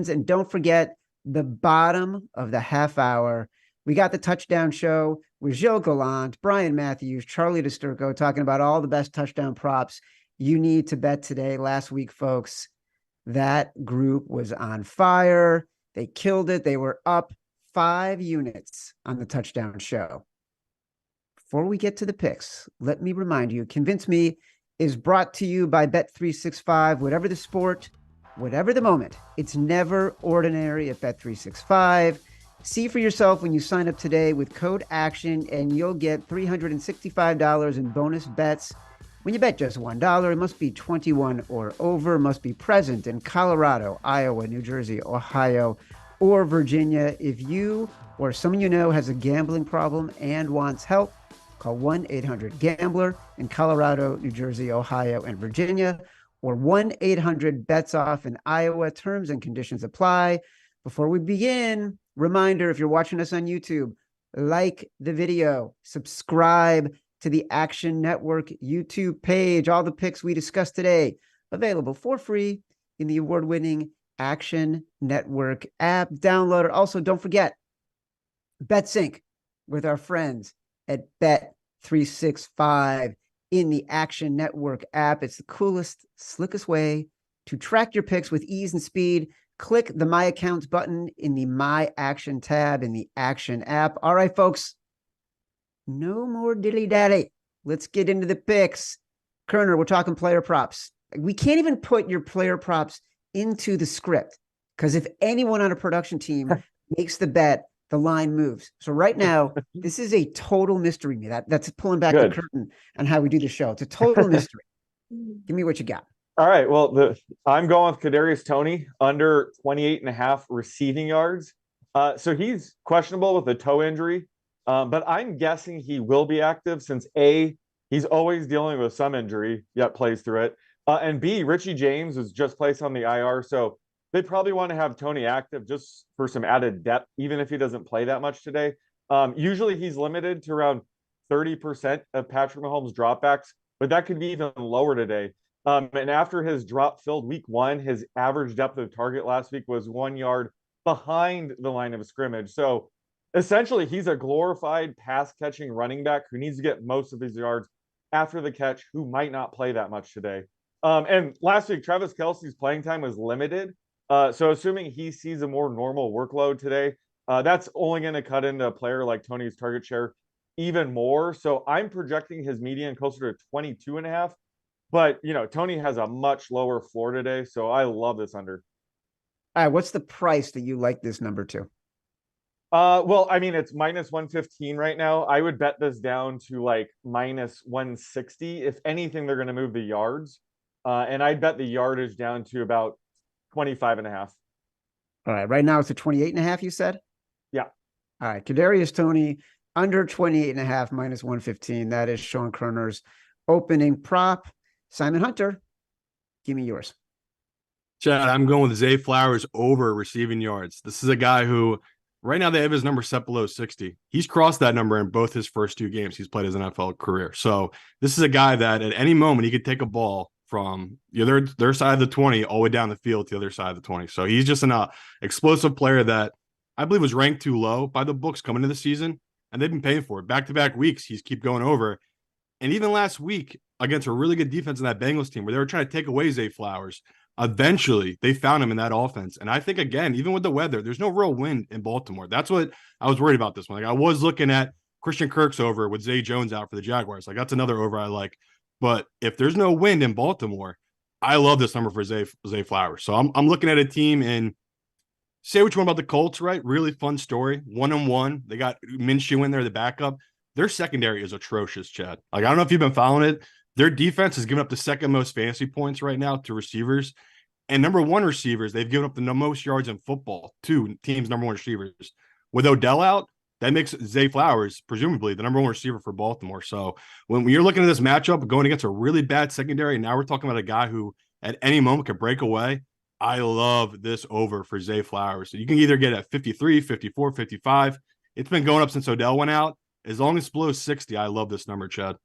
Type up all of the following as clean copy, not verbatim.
And don't forget the bottom of the half hour. We got the touchdown show with Gilles Gallant, Brian Matthews, Charlie Disturco, talking about all the best touchdown props you need to bet today. Last week, folks, that group was on fire. They killed it. They were up 5 units on the touchdown show. Before we get to the picks, let me remind you, Convince Me is brought to you by Bet365. Whatever the sport, whatever the moment, it's never ordinary at Bet365. See for yourself when you sign up today with code ACTION, and you'll get $365 in bonus bets. When you bet just $1, it must be 21 or over, must be present in Colorado, Iowa, New Jersey, Ohio, or Virginia. If you or someone you know has a gambling problem and wants help, call 1-800-GAMBLER in Colorado, New Jersey, Ohio, and Virginia, or 1-800-BETS-OFF in Iowa. Terms and conditions apply. Before we begin, reminder, if you're watching us on YouTube, like the video, subscribe to the Action Network YouTube page. All the picks we discussed today available for free in the award-winning Action Network app. Download it. Also, don't forget, BetSync with our friends at Bet365 in the Action Network app. It's the coolest, slickest way to track your picks with ease and speed. Click the My Accounts button in the My Action tab in the Action app. All right, folks, no more dilly-dally. Let's get into the picks. Koerner, we're talking player props. We can't even put your player props into the script, because if anyone on a production team makes the bet, the line moves. So right now, this is a total mystery to me. That's pulling back the curtain on how we do the show. It's a total mystery. Give me what you got. All right. Well, I'm going with Kadarius Toney under 28.5 receiving yards. So he's questionable with a toe injury, but I'm guessing he will be active since A, he's always dealing with some injury, yet plays through it. And B, Richie James was just placed on the IR. So they probably want to have Toney active just for some added depth, even if he doesn't play that much today. Usually he's limited to around 30% of Patrick Mahomes dropbacks, but that could be even lower today. And after his drop-filled week 1, his average depth of target last week was 1 yard behind the line of scrimmage. So essentially, he's a glorified pass-catching running back who needs to get most of his yards after the catch, who might not play that much today. And last week, Travis Kelce's playing time was limited. So assuming he sees a more normal workload today, that's only going to cut into a player like Toney's target share even more. So I'm projecting his median closer to 22.5. But, Toney has a much lower floor today, so I love this under. All right, what's the price that you like this number to? Well, I mean, it's minus 115 right now. I would bet this down to like minus 160. If anything, they're going to move the yards. And I'd bet the yardage down to about 25.5. All right, right now it's a 28.5, you said? Yeah. All right, Kadarius Toney under 28.5, minus 115. That is Sean Koerner's opening prop. Simon Hunter, give me yours. Chad, I'm going with Zay Flowers over receiving yards. This is a guy who, right now, they have his number set below 60. He's crossed that number in both his first 2 games he's played his NFL career. So this is a guy that at any moment he could take a ball from their side of the 20 all the way down the field to the other side of the 20. So he's just an explosive player that I believe was ranked too low by the books coming into the season, and they've been paying for it. Back-to-back weeks, he's keep going over. And even last week, against a really good defense in that Bengals team where they were trying to take away Zay Flowers, eventually they found him in that offense. And I think, again, even with the weather, there's no real wind in Baltimore. That's what I was worried about this one. Like, I was looking at Christian Kirk's over with Zay Jones out for the Jaguars. Like, that's another over I like. But if there's no wind in Baltimore, I love this number for Zay Flowers. So I'm looking at a team in, say what you want about the Colts, right? Really fun story. 1-1. They got Minshew in there, the backup. Their secondary is atrocious, Chad. Like, I don't know if you've been following it. Their defense has given up the second most fantasy points right now to receivers. And number 1 receivers, they've given up the most yards in football to teams' number 1 receivers. With Odell out, that makes Zay Flowers, presumably, the number 1 receiver for Baltimore. So when you're looking at this matchup going against a really bad secondary, and now we're talking about a guy who at any moment could break away, I love this over for Zay Flowers. So you can either get at 53, 54, 55. It's been going up since Odell went out. As long as it's below 60, I love this number, Chad.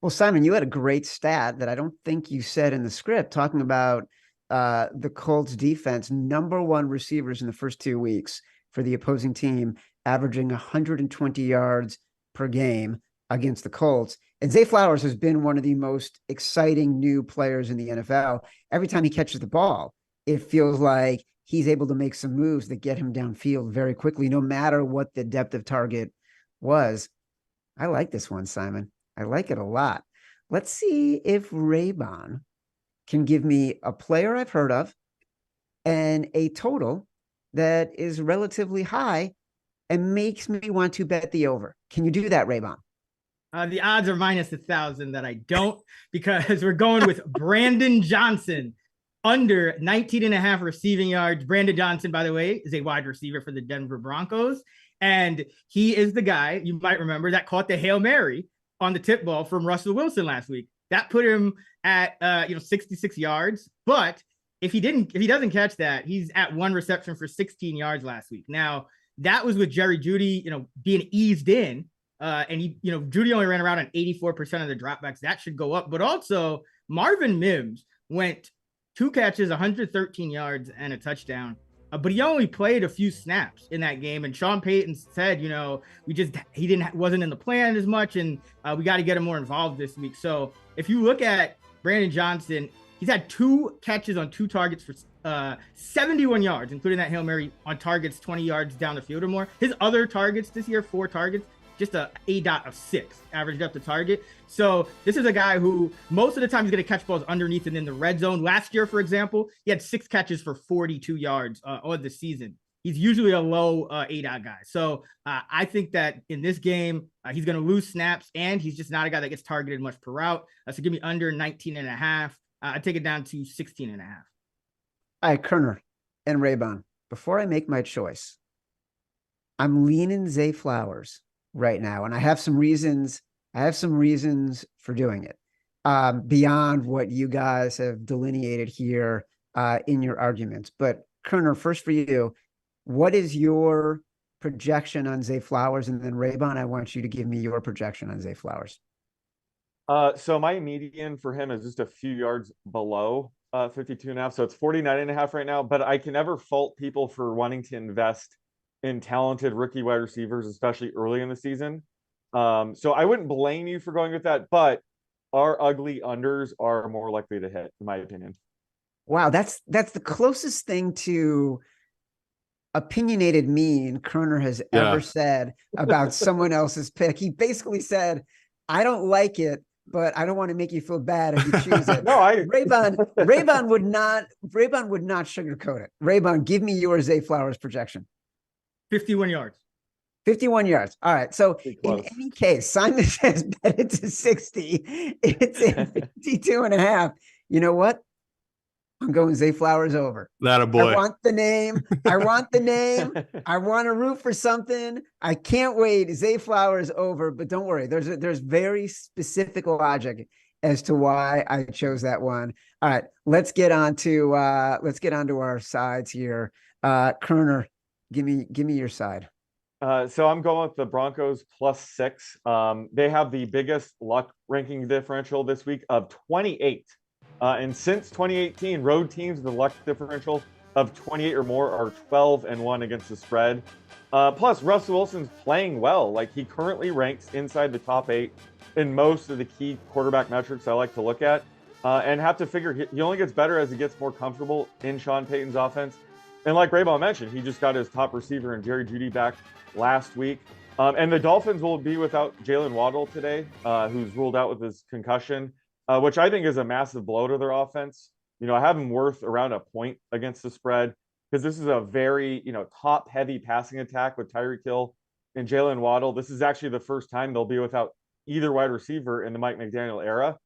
Well, Simon, you had a great stat that I don't think you said in the script, talking about the Colts defense, number one receivers in the first 2 weeks for the opposing team, averaging 120 yards per game against the Colts. And Zay Flowers has been one of the most exciting new players in the NFL. Every time he catches the ball, it feels like he's able to make some moves that get him downfield very quickly, no matter what the depth of target was. I like this one, Simon. I like it a lot. Let's see if Raybon can give me a player I've heard of and a total that is relatively high and makes me want to bet the over. Can you do that, Raybon? The odds are minus 1,000 that I don't, because we're going with Brandon Johnson under 19.5 receiving yards. Brandon Johnson, by the way, is a wide receiver for the Denver Broncos. And he is the guy, you might remember, that caught the Hail Mary on the tip ball from Russell Wilson last week. That put him at 66 yards. But if he doesn't catch that, he's at 1 reception for 16 yards last week. Now, that was with Jerry Jeudy, being eased in. And Jeudy only ran around on 84% of the dropbacks. That should go up. But also, Marvin Mims went 2 catches, 113 yards, and a touchdown. But he only played a few snaps in that game. And Sean Payton said, he wasn't in the plan as much, and we got to get him more involved this week. So if you look at Brandon Johnson, he's had 2 catches on 2 targets for 71 yards, including that Hail Mary on targets 20 yards down the field or more. His other targets this year, 4 targets, just a dot of 6 averaged up the target. So this is a guy who most of the time he's going to catch balls underneath and in the red zone. Last year, for example, he had 6 catches for 42 yards on the season. He's usually a low dot guy. So I think that in this game, he's going to lose snaps, and he's just not a guy that gets targeted much per route. So give me under 19.5. I take it down to 16.5. All right, Koerner and Raybon, before I make my choice, I'm leaning Zay Flowers right now, and I have some reasons for doing it beyond what you guys have delineated here in your arguments. But Koerner, first for you, what is your projection on Zay Flowers? And then Raybon, I want you to give me your projection on Zay Flowers. So my median for him is just a few yards below 52.5. So it's 49.5 right now, but I can never fault people for wanting to invest in talented rookie wide receivers, especially early in the season. So I wouldn't blame you for going with that, but our ugly unders are more likely to hit, in my opinion. Wow, that's the closest thing to opinionated mean Koerner has ever said about someone else's pick. He basically said, I don't like it, but I don't want to make you feel bad if you choose it. No, Raybon would not sugarcoat it. Raybon, give me your Zay Flowers projection. 51 yards. 51 yards. All right. So in any case, Simon says bet it to 60. It's at 52.5. You know what? I'm going Zay Flowers over. That a boy. I want the name. I want to root for something. I can't wait. Zay Flowers over, but don't worry. There's very specific logic as to why I chose that one. All right, let's get on to our sides here. Koerner, give me your side. So I'm going with the Broncos +6. They have the biggest luck ranking differential this week of 28. And since 2018, road teams with a luck differential of 28 or more are 12-1 against the spread. Plus, Russell Wilson's playing well. Like, he currently ranks inside the top 8 in most of the key quarterback metrics I like to look at. And have to figure he only gets better as he gets more comfortable in Sean Payton's offense. And like Raybon mentioned, he just got his top receiver in Jerry Jeudy back last week. And the Dolphins will be without Jalen Waddle today, who's ruled out with his concussion. Which I think is a massive blow to their offense. I have them worth around a point against the spread because this is a very, top-heavy passing attack with Tyreek Hill and Jalen Waddle. This is actually the first time they'll be without either wide receiver in the Mike McDaniel era.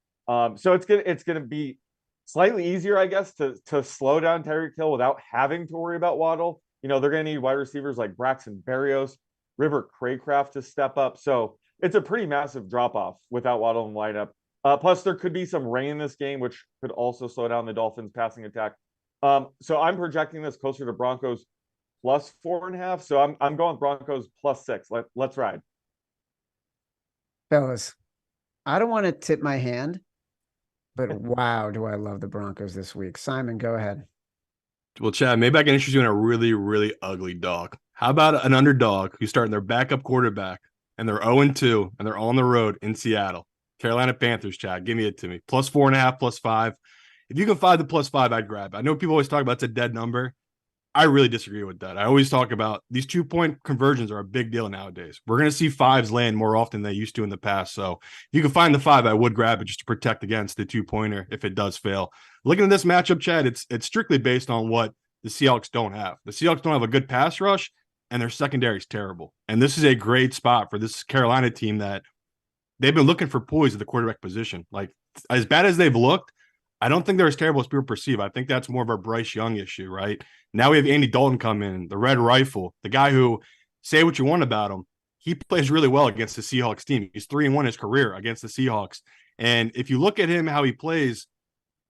So it's gonna be slightly easier, I guess, to slow down Tyreek Hill without having to worry about Waddle. They're gonna need wide receivers like Braxton Berrios, River Craycraft to step up. So it's a pretty massive drop-off without Waddle in the lineup. Plus, there could be some rain in this game, which could also slow down the Dolphins' passing attack. So I'm projecting this closer to Broncos +4.5. So I'm going Broncos +6. Let's ride. Fellas, I don't want to tip my hand, But wow, do I love the Broncos this week. Simon, go ahead. Well, Chad, maybe I can interest you in a really, really ugly dog. How about an underdog who's starting their backup quarterback and they're 0-2 and they're on the road in Seattle? Carolina Panthers, Chad, give me it to me. +4.5, +5. If you can find the +5, I'd grab it. I know people always talk about it's a dead number. I really disagree with that. I always talk about these 2-point conversions are a big deal nowadays. We're going to see fives land more often than they used to in the past. So if you can find the 5, I would grab it just to protect against the 2-pointer if it does fail. Looking at this matchup, Chad, it's strictly based on what the Seahawks don't have. The Seahawks don't have a good pass rush, and their secondary is terrible. And this is a great spot for this Carolina team that they've been looking for poise at the quarterback position. Like, as bad as they've looked, I don't think they're as terrible as people perceive. I think that's more of a Bryce Young issue, right? Now we have Andy Dalton come in, the Red Rifle, the guy who, say what you want about him, he plays really well against the Seahawks team. He's 3-1 in his career against the Seahawks. And if you look at him, how he plays,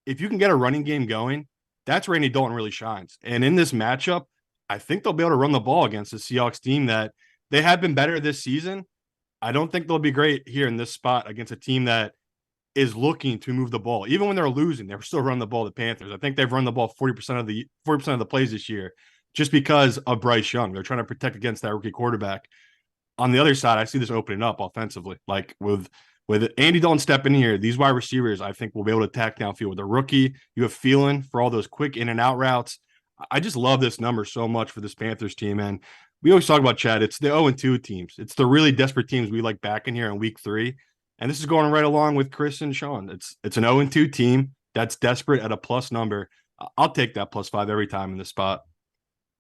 if you can get a running game going, that's where Andy Dalton really shines. And in this matchup, I think they'll be able to run the ball against the Seahawks team that they have been better this season. I don't think they'll be great here in this spot against a team that is looking to move the ball. Even when they're losing, they're still running the ball, the Panthers. I think they've run the ball 40% of the plays this year just because of Bryce Young. They're trying to protect against that rookie quarterback. On the other side, I see this opening up offensively. Like with Andy Dalton stepping here, these wide receivers, I think, will be able to attack downfield. With a rookie, you have feeling for all those quick in and out routes. I just love this number so much for this Panthers team. And we always talk about, Chad, it's the 0-2 teams. It's the really desperate teams we like back in here in week 3. And this is going right along with Chris and Sean. It's an 0-2 team that's desperate at a plus number. I'll take that +5 every time in this spot.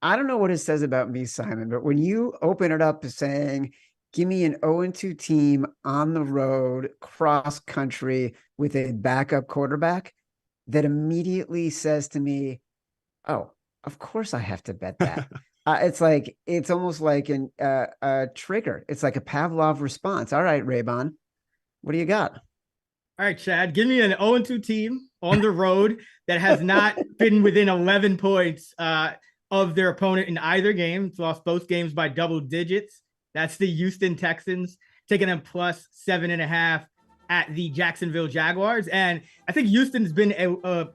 I don't know what it says about me, Simon, but when you open it up saying, give me an 0-2 team on the road, cross country with a backup quarterback, that immediately says to me, oh, of course I have to bet that. It's almost like a trigger. It's like a Pavlov response. All right, Raybon, what do you got? All right, Chad, give me an 0-2 team on the road that has not been within 11 points of their opponent in either game. It's lost both games by double digits. That's the Houston Texans, taking them +7.5 at the Jacksonville Jaguars. And I think Houston's been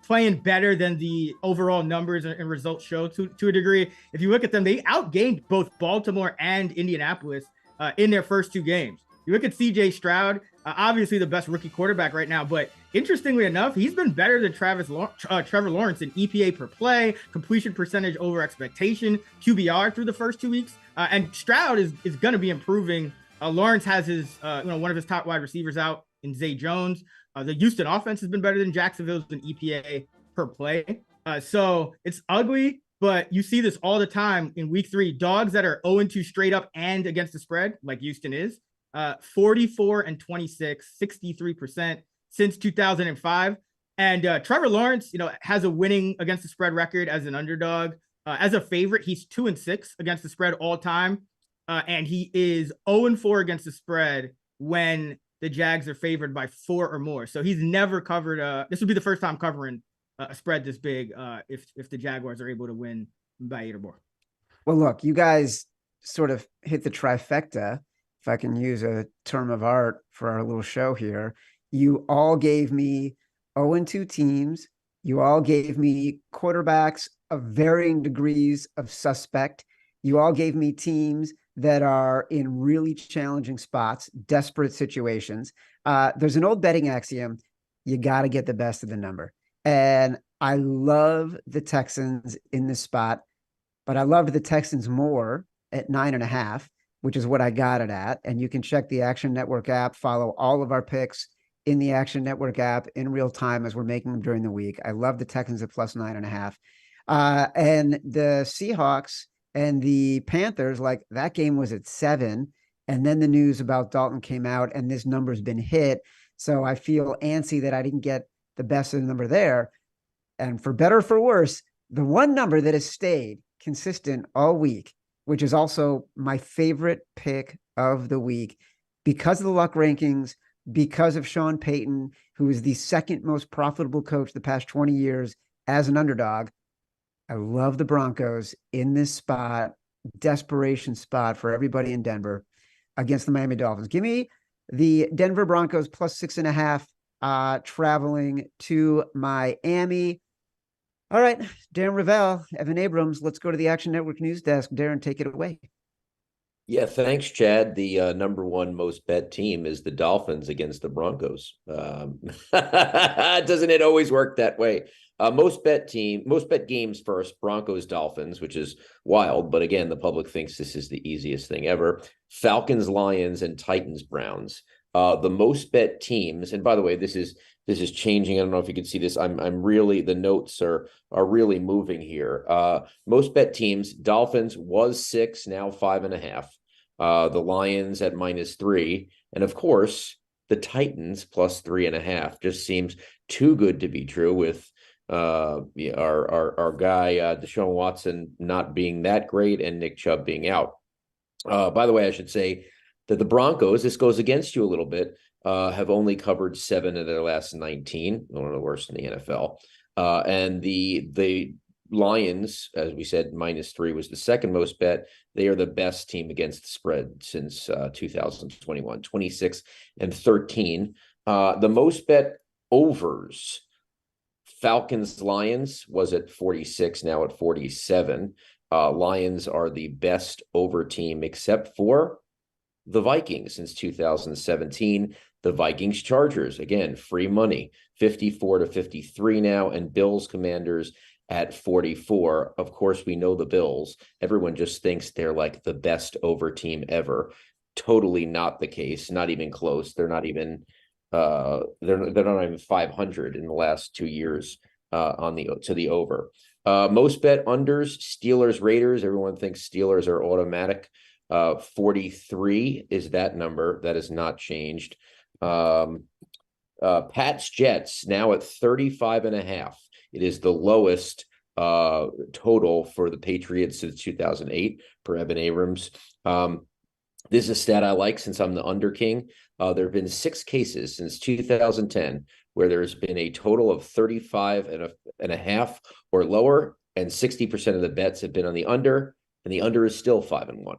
playing better than the overall numbers and results show to a degree. If you look at them, they outgained both Baltimore and Indianapolis in their first 2 games. You look at C.J. Stroud, obviously the best rookie quarterback right now, but interestingly enough, he's been better than Trevor Lawrence in EPA per play, completion percentage over expectation, QBR through the first 2 weeks. And Stroud is going to be improving. Lawrence has his, one of his top wide receivers out in Zay Jones. The Houston offense has been better than Jacksonville's in EPA per play. So it's ugly, but you see this all the time in week 3. Dogs that are 0-2 straight up and against the spread, like Houston is, 44-26, 63% since 2005. And Trevor Lawrence, has a winning against the spread record as an underdog. As a favorite, he's 2-6 against the spread all time. And he is 0-4 against the spread when the Jags are favored by 4 or more. So he's never covered. This would be the first time covering a spread this big if the Jaguars are able to win by 8 or more. Well, look, you guys sort of hit the trifecta, if I can use a term of art for our little show here. You all gave me 0-2 teams. You all gave me quarterbacks of varying degrees of suspect. You all gave me teams that are in really challenging spots, desperate situations. There's an old betting axiom. You got to get the best of the number. And I love the Texans in this spot, but I loved the Texans more at 9.5, which is what I got it at. And you can check the Action Network app, follow all of our picks in the Action Network app in real time as we're making them during the week. I love the Texans at +9.5. And the Seahawks and the Panthers, like that game was at 7. And then the news about Dalton came out and this number's been hit. So I feel antsy that I didn't get the best of the number there. And for better or for worse, the one number that has stayed consistent all week, which is also my favorite pick of the week because of the luck rankings, because of Sean Payton, who is the second most profitable coach the past 20 years as an underdog. I love the Broncos in this spot, desperation spot for everybody in Denver against the Miami Dolphins. Give me the Denver Broncos +6.5 traveling to Miami. All right, Darren Rovell, Evan Abrams, let's go to the Action Network news desk. Darren, take it away. Yeah, thanks, Chad. The number one most bet team is the Dolphins against the Broncos. Doesn't it always work that way? Most bet games first, Broncos, Dolphins, which is wild. But again, the public thinks this is the easiest thing ever. Falcons, Lions, and Titans, Browns. The most bet teams, and by the way, this is changing. I don't know if you can see this. I'm really, the notes are really moving here. Most bet teams, Dolphins was 6, now 5.5. The Lions at -3, and of course the Titans plus 3.5. Just seems too good to be true with our guy Deshaun Watson not being that great and Nick Chubb being out. By the way, I should say that the Broncos, this goes against you a little bit, have only covered 7 of their last 19, one of the worst in the NFL. And the Lions, as we said, -3 was the second most bet. They are the best team against the spread since 2021, 26-13. The most bet overs, Falcons, Lions was at 46, now at 47. Lions are the best over team except for the Vikings since 2017. The Vikings Chargers, again, free money, 54-53 now, and Bills Commanders at 44. Of course, we know the Bills. Everyone just thinks they're like the best over team ever. Totally not the case. Not even close. They're not even they're not even 500 in the last 2 years to the over. Most bet unders, Steelers, Raiders. Everyone thinks Steelers are automatic. 43 is that number. That has not changed. Pats, Jets now at 35.5. It is the lowest total for the Patriots since 2008 per Evan Abrams. This is a stat I like since I'm the under king. There have been 6 cases since 2010 where there's been a total of 35.5 or lower, and 60% of the bets have been on the under, and the under is still 5-1.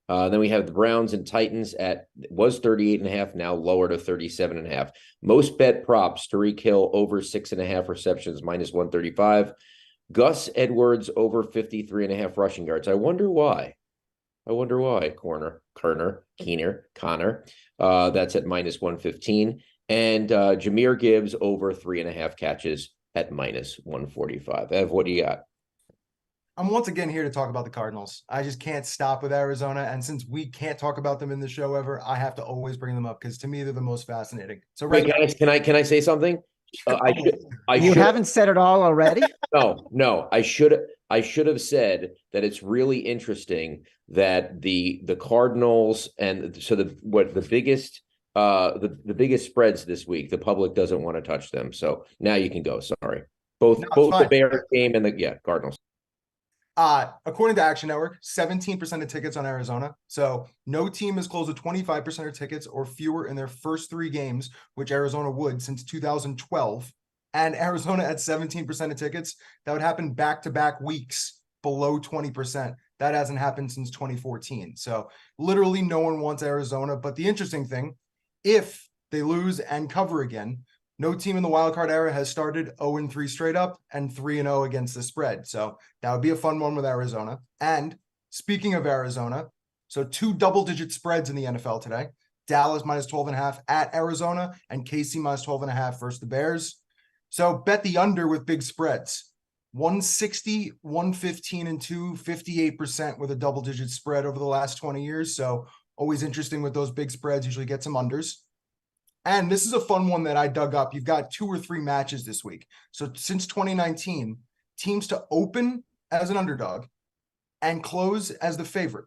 Then we have the Browns and Titans was 38.5, now lower to 37.5. Most bet props, Tyreek Hill over 6.5 receptions, -135. Gus Edwards over 53.5 rushing yards. I wonder why. Koerner. That's at -115. And Jahmyr Gibbs over 3.5 catches at -145. Ev, what do you got? I'm once again here to talk about the Cardinals. I just can't stop with Arizona. And since we can't talk about them in the show ever, I have to always bring them up because to me, they're the most fascinating. So Wait, can I say something? You haven't said it all already? No. I should have said that it's really interesting that the Cardinals and so the biggest spreads this week, the public doesn't want to touch them. So now you can go. Sorry. Both the Bears game and the Cardinals. According to Action Network, 17% of tickets on Arizona. So no team has closed with 25% of tickets or fewer in their first 3 games, which Arizona would since 2012. And Arizona at 17% of tickets, that would happen back-to-back weeks below 20%. That hasn't happened since 2014. So literally no one wants Arizona. But the interesting thing, if they lose and cover again, no team in the wildcard era has started 0-3 straight up and 3-0 against the spread. So that would be a fun one with Arizona. And speaking of Arizona, so 2 double-digit spreads in the NFL today. Dallas -12.5 at Arizona and KC -12.5 versus the Bears. So bet the under with big spreads. 160, 115 and 2, 58% with a double-digit spread over the last 20 years. So always interesting with those big spreads, usually get some unders. And this is a fun one that I dug up. You've got 2 or 3 matches this week. So since 2019, teams to open as an underdog and close as the favorite.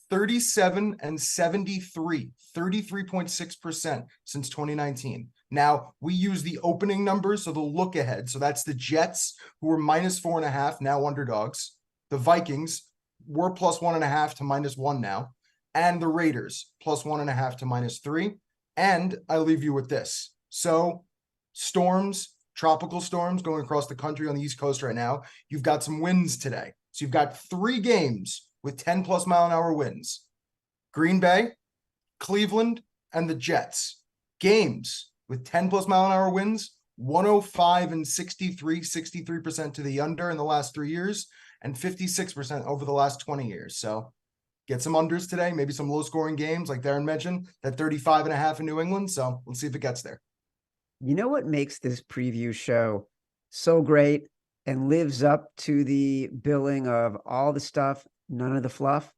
37 and 73, 33.6% since 2019. Now, we use the opening numbers, so the look ahead. So that's the Jets, who were -4.5, now underdogs. The Vikings were +1.5 to -1 now. And the Raiders, +1.5 to -3. And I leave you with this. So storms, tropical storms going across the country on the East Coast right now. You've got some winds today. So you've got 3 games with 10+ mile an hour winds. Green Bay, Cleveland, and the Jets. Games with 10 plus mile an hour winds, 105 and 63% to the under in the last 3 years, and 56% over the last 20 years. So get some unders today, maybe some low scoring games like Darren mentioned, that 35.5 in New England. So let's see if it gets there. You know what makes this preview show so great and lives up to the billing of all the stuff, none of the fluff?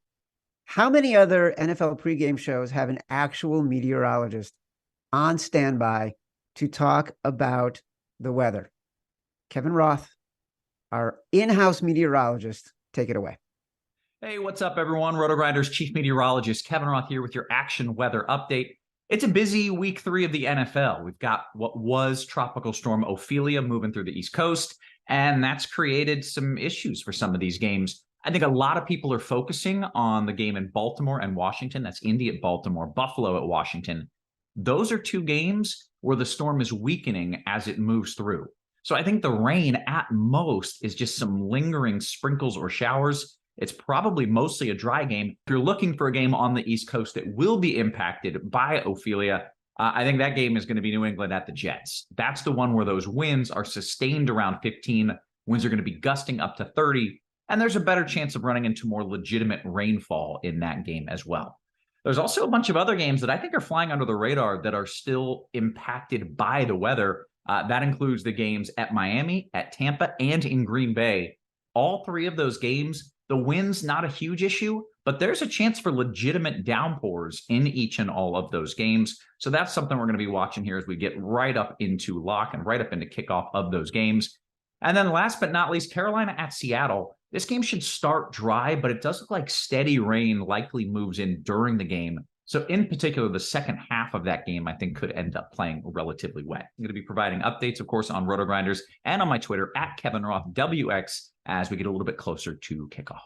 How many other NFL pregame shows have an actual meteorologist on standby to talk about the weather? Kevin Roth, our in-house meteorologist, take it away. Hey, what's up, everyone? RotoGrinders chief meteorologist Kevin Roth here with your action weather update. It's a busy week 3 of the NFL. We've got what was Tropical Storm Ophelia moving through the East Coast, and that's created some issues for some of these games. I think a lot of people are focusing on the game in Baltimore and Washington. That's Indy at Baltimore, Buffalo at Washington. Those are 2 games where the storm is weakening as it moves through. So I think the rain at most is just some lingering sprinkles or showers. It's probably mostly a dry game. If you're looking for a game on the East Coast that will be impacted by Ophelia, I think that game is going to be New England at the Jets. That's the one where those winds are sustained around 15. Winds are going to be gusting up to 30. And there's a better chance of running into more legitimate rainfall in that game as well. There's also a bunch of other games that I think are flying under the radar that are still impacted by the weather. That includes the games at Miami, at Tampa, and in Green Bay. All 3 of those games, the wind's not a huge issue, but there's a chance for legitimate downpours in each and all of those games. So that's something we're going to be watching here as we get right up into lock and right up into kickoff of those games. And then last but not least, Carolina at Seattle. This game should start dry, but it does look like steady rain likely moves in during the game. So in particular, the second half of that game, I think, could end up playing relatively wet. I'm going to be providing updates, of course, on RotoGrinders and on my Twitter at Kevin Roth WX as we get a little bit closer to kickoff.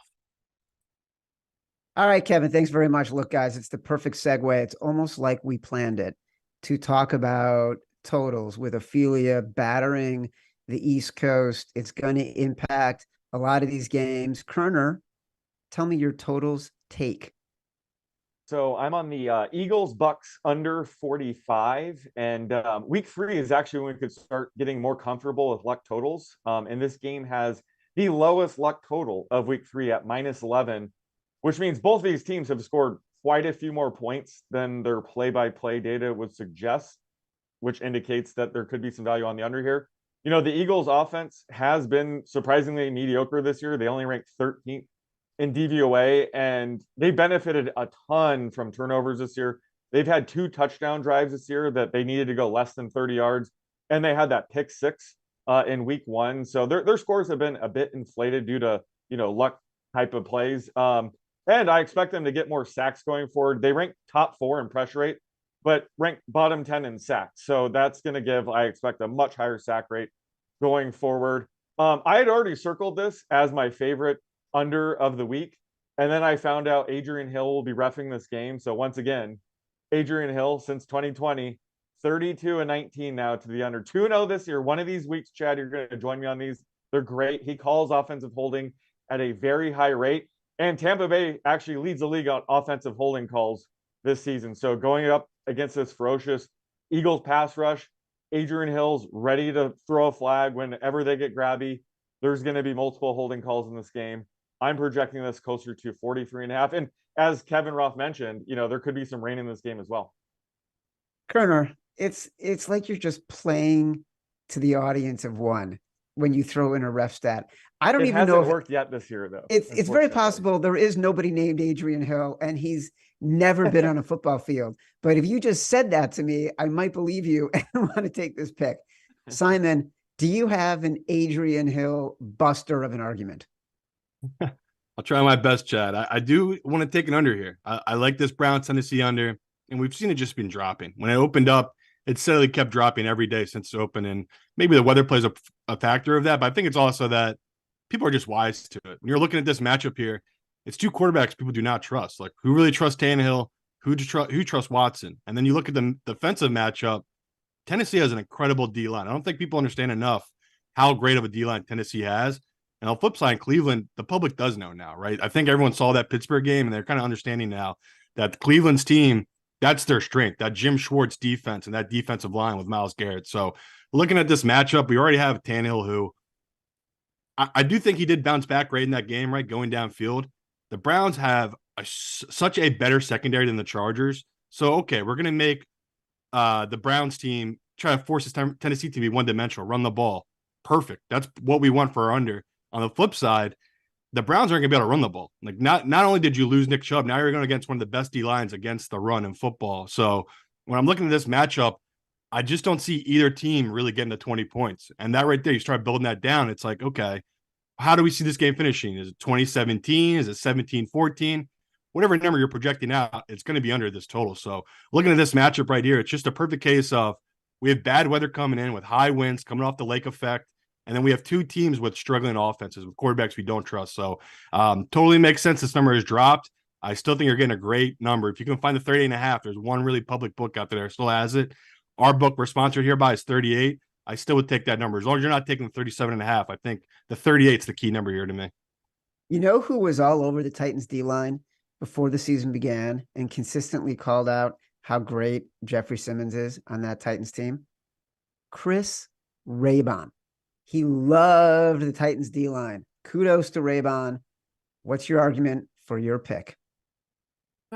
All right, Kevin, thanks very much. Look, guys, it's the perfect segue. It's almost like we planned it to talk about totals with Ophelia battering the East Coast. It's going to impact a lot of these games. Koerner, tell me your totals take. So I'm on the Eagles Bucks under 45, and week 3 is actually when we could start getting more comfortable with luck totals. And this game has the lowest luck total of week 3 at -11, which means both of these teams have scored quite a few more points than their play-by-play data would suggest, which indicates that there could be some value on the under here. You know, the Eagles offense has been surprisingly mediocre this year. They only ranked 13th in DVOA, and they benefited a ton from turnovers this year. They've had 2 touchdown drives this year that they needed to go less than 30 yards, and they had that pick 6 in week 1. So their scores have been a bit inflated due to, you know, luck type of plays. And I expect them to get more sacks going forward. They rank top 4 in pressure rate, but rank bottom 10 in sacks. So that's going to give, I expect, a much higher sack rate going forward. I had already circled this as my favorite under of the week, and then I found out Adrian Hill will be reffing this game. So once again, Adrian Hill since 2020, 32-19 now to the under. 2-0 this year. One of these weeks, Chad, you're going to join me on these. They're great. He calls offensive holding at a very high rate, and Tampa Bay actually leads the league on offensive holding calls this season. So going up against this ferocious Eagles pass rush, Adrian Hill's ready to throw a flag whenever they get grabby. There's going to be multiple holding calls in this game. I'm projecting this closer to 43.5. And as Kevin Roth mentioned, you know, there could be some rain in this game as well. Koerner, it's like you're just playing to the audience of one when you throw in a ref stat. I don't even know if it worked yet this year, though. It's very possible there is nobody named Adrian Hill, and he's never been on a football field. But if you just said that to me, I might believe you and want to take this pick. Simon, do you have an Adrian Hill buster of an argument? I'll try my best, Chad. I do want to take an under here. I like this Browns-Tennessee under, and we've seen it just been dropping. When it opened up, it steadily kept dropping every day since it opened, and maybe the weather plays a factor of that, but I think it's also that people are just wise to it. When you're looking at this matchup here, it's 2 quarterbacks people do not trust. Like, who really trusts Tannehill? Who trusts Watson? And then you look at the defensive matchup. Tennessee has an incredible D-line. I don't think people understand enough how great of a D-line Tennessee has. And on the flip side, Cleveland, the public does know now, right? I think everyone saw that Pittsburgh game, and they're kind of understanding now that Cleveland's team That's their strength, that Jim Schwartz defense and that defensive line with Myles Garrett. So looking at this matchup, we already have Tannehill, who I do think he did bounce back right in that game, right, going downfield. The Browns have such a better secondary than the Chargers. So, okay, we're going to make the Browns team try to force this Tennessee to be one-dimensional, run the ball. Perfect. That's what we want for our under. On the flip side, the Browns aren't going to be able to run the ball. Like, not only did you lose Nick Chubb, now you're going against one of the best D-lines against the run in football. So when I'm looking at this matchup, I just don't see either team really getting to 20 points. And that right there, you start building that down. It's like, okay, how do we see this game finishing? Is it 2017? Is it 17-14? Whatever number you're projecting out, it's going to be under this total. So looking at this matchup right here, it's just a perfect case of we have bad weather coming in with high winds coming off the lake effect. And then we have two teams with struggling offenses with quarterbacks we don't trust. So totally makes sense. This number is dropped. I still think you're getting a great number. If you can find the 38.5, there's one really public book out there that still has it. Our book we're sponsored here by is 38. I still would take that number. As long as you're not taking the 37.5, I think the 38 is the key number here to me. You know who was all over the Titans D-line before the season began and consistently called out how great Jeffrey Simmons is on that Titans team? Chris Raybon. He loved the Titans D-line. Kudos to Raybon. What's your argument for your pick?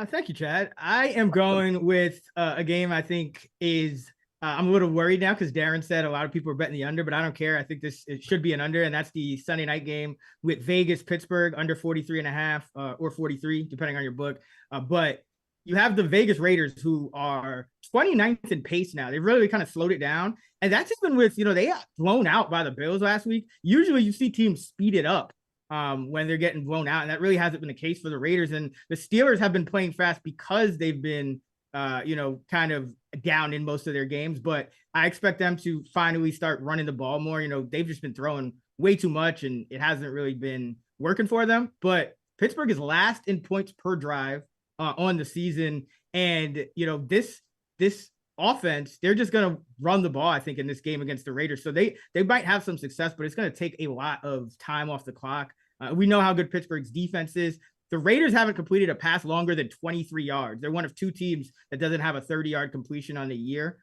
Thank you, Chad. I am going with a game I think is I'm a little worried now because Darren said a lot of people are betting the under, but I don't care. I think it should be an under, and that's the Sunday night game with Vegas, Pittsburgh, under 43.5 or 43, depending on your book. But you have the Vegas Raiders, who are 29th in pace now. They've really kind of slowed it down. And that's even with, they got blown out by the Bills last week. Usually you see teams speed it up when they're getting blown out. And that really hasn't been the case for the Raiders. And the Steelers have been playing fast because they've been, kind of down in most of their games. But I expect them to finally start running the ball more. They've just been throwing way too much and it hasn't really been working for them. But Pittsburgh is last in points per drive on the season. And, this offense, they're just going to run the ball, I think, in this game against the Raiders. So they might have some success, but it's going to take a lot of time off the clock. We know how good Pittsburgh's defense is. The Raiders haven't completed a pass longer than 23 yards. They're one of two teams that doesn't have a 30-yard completion on the year.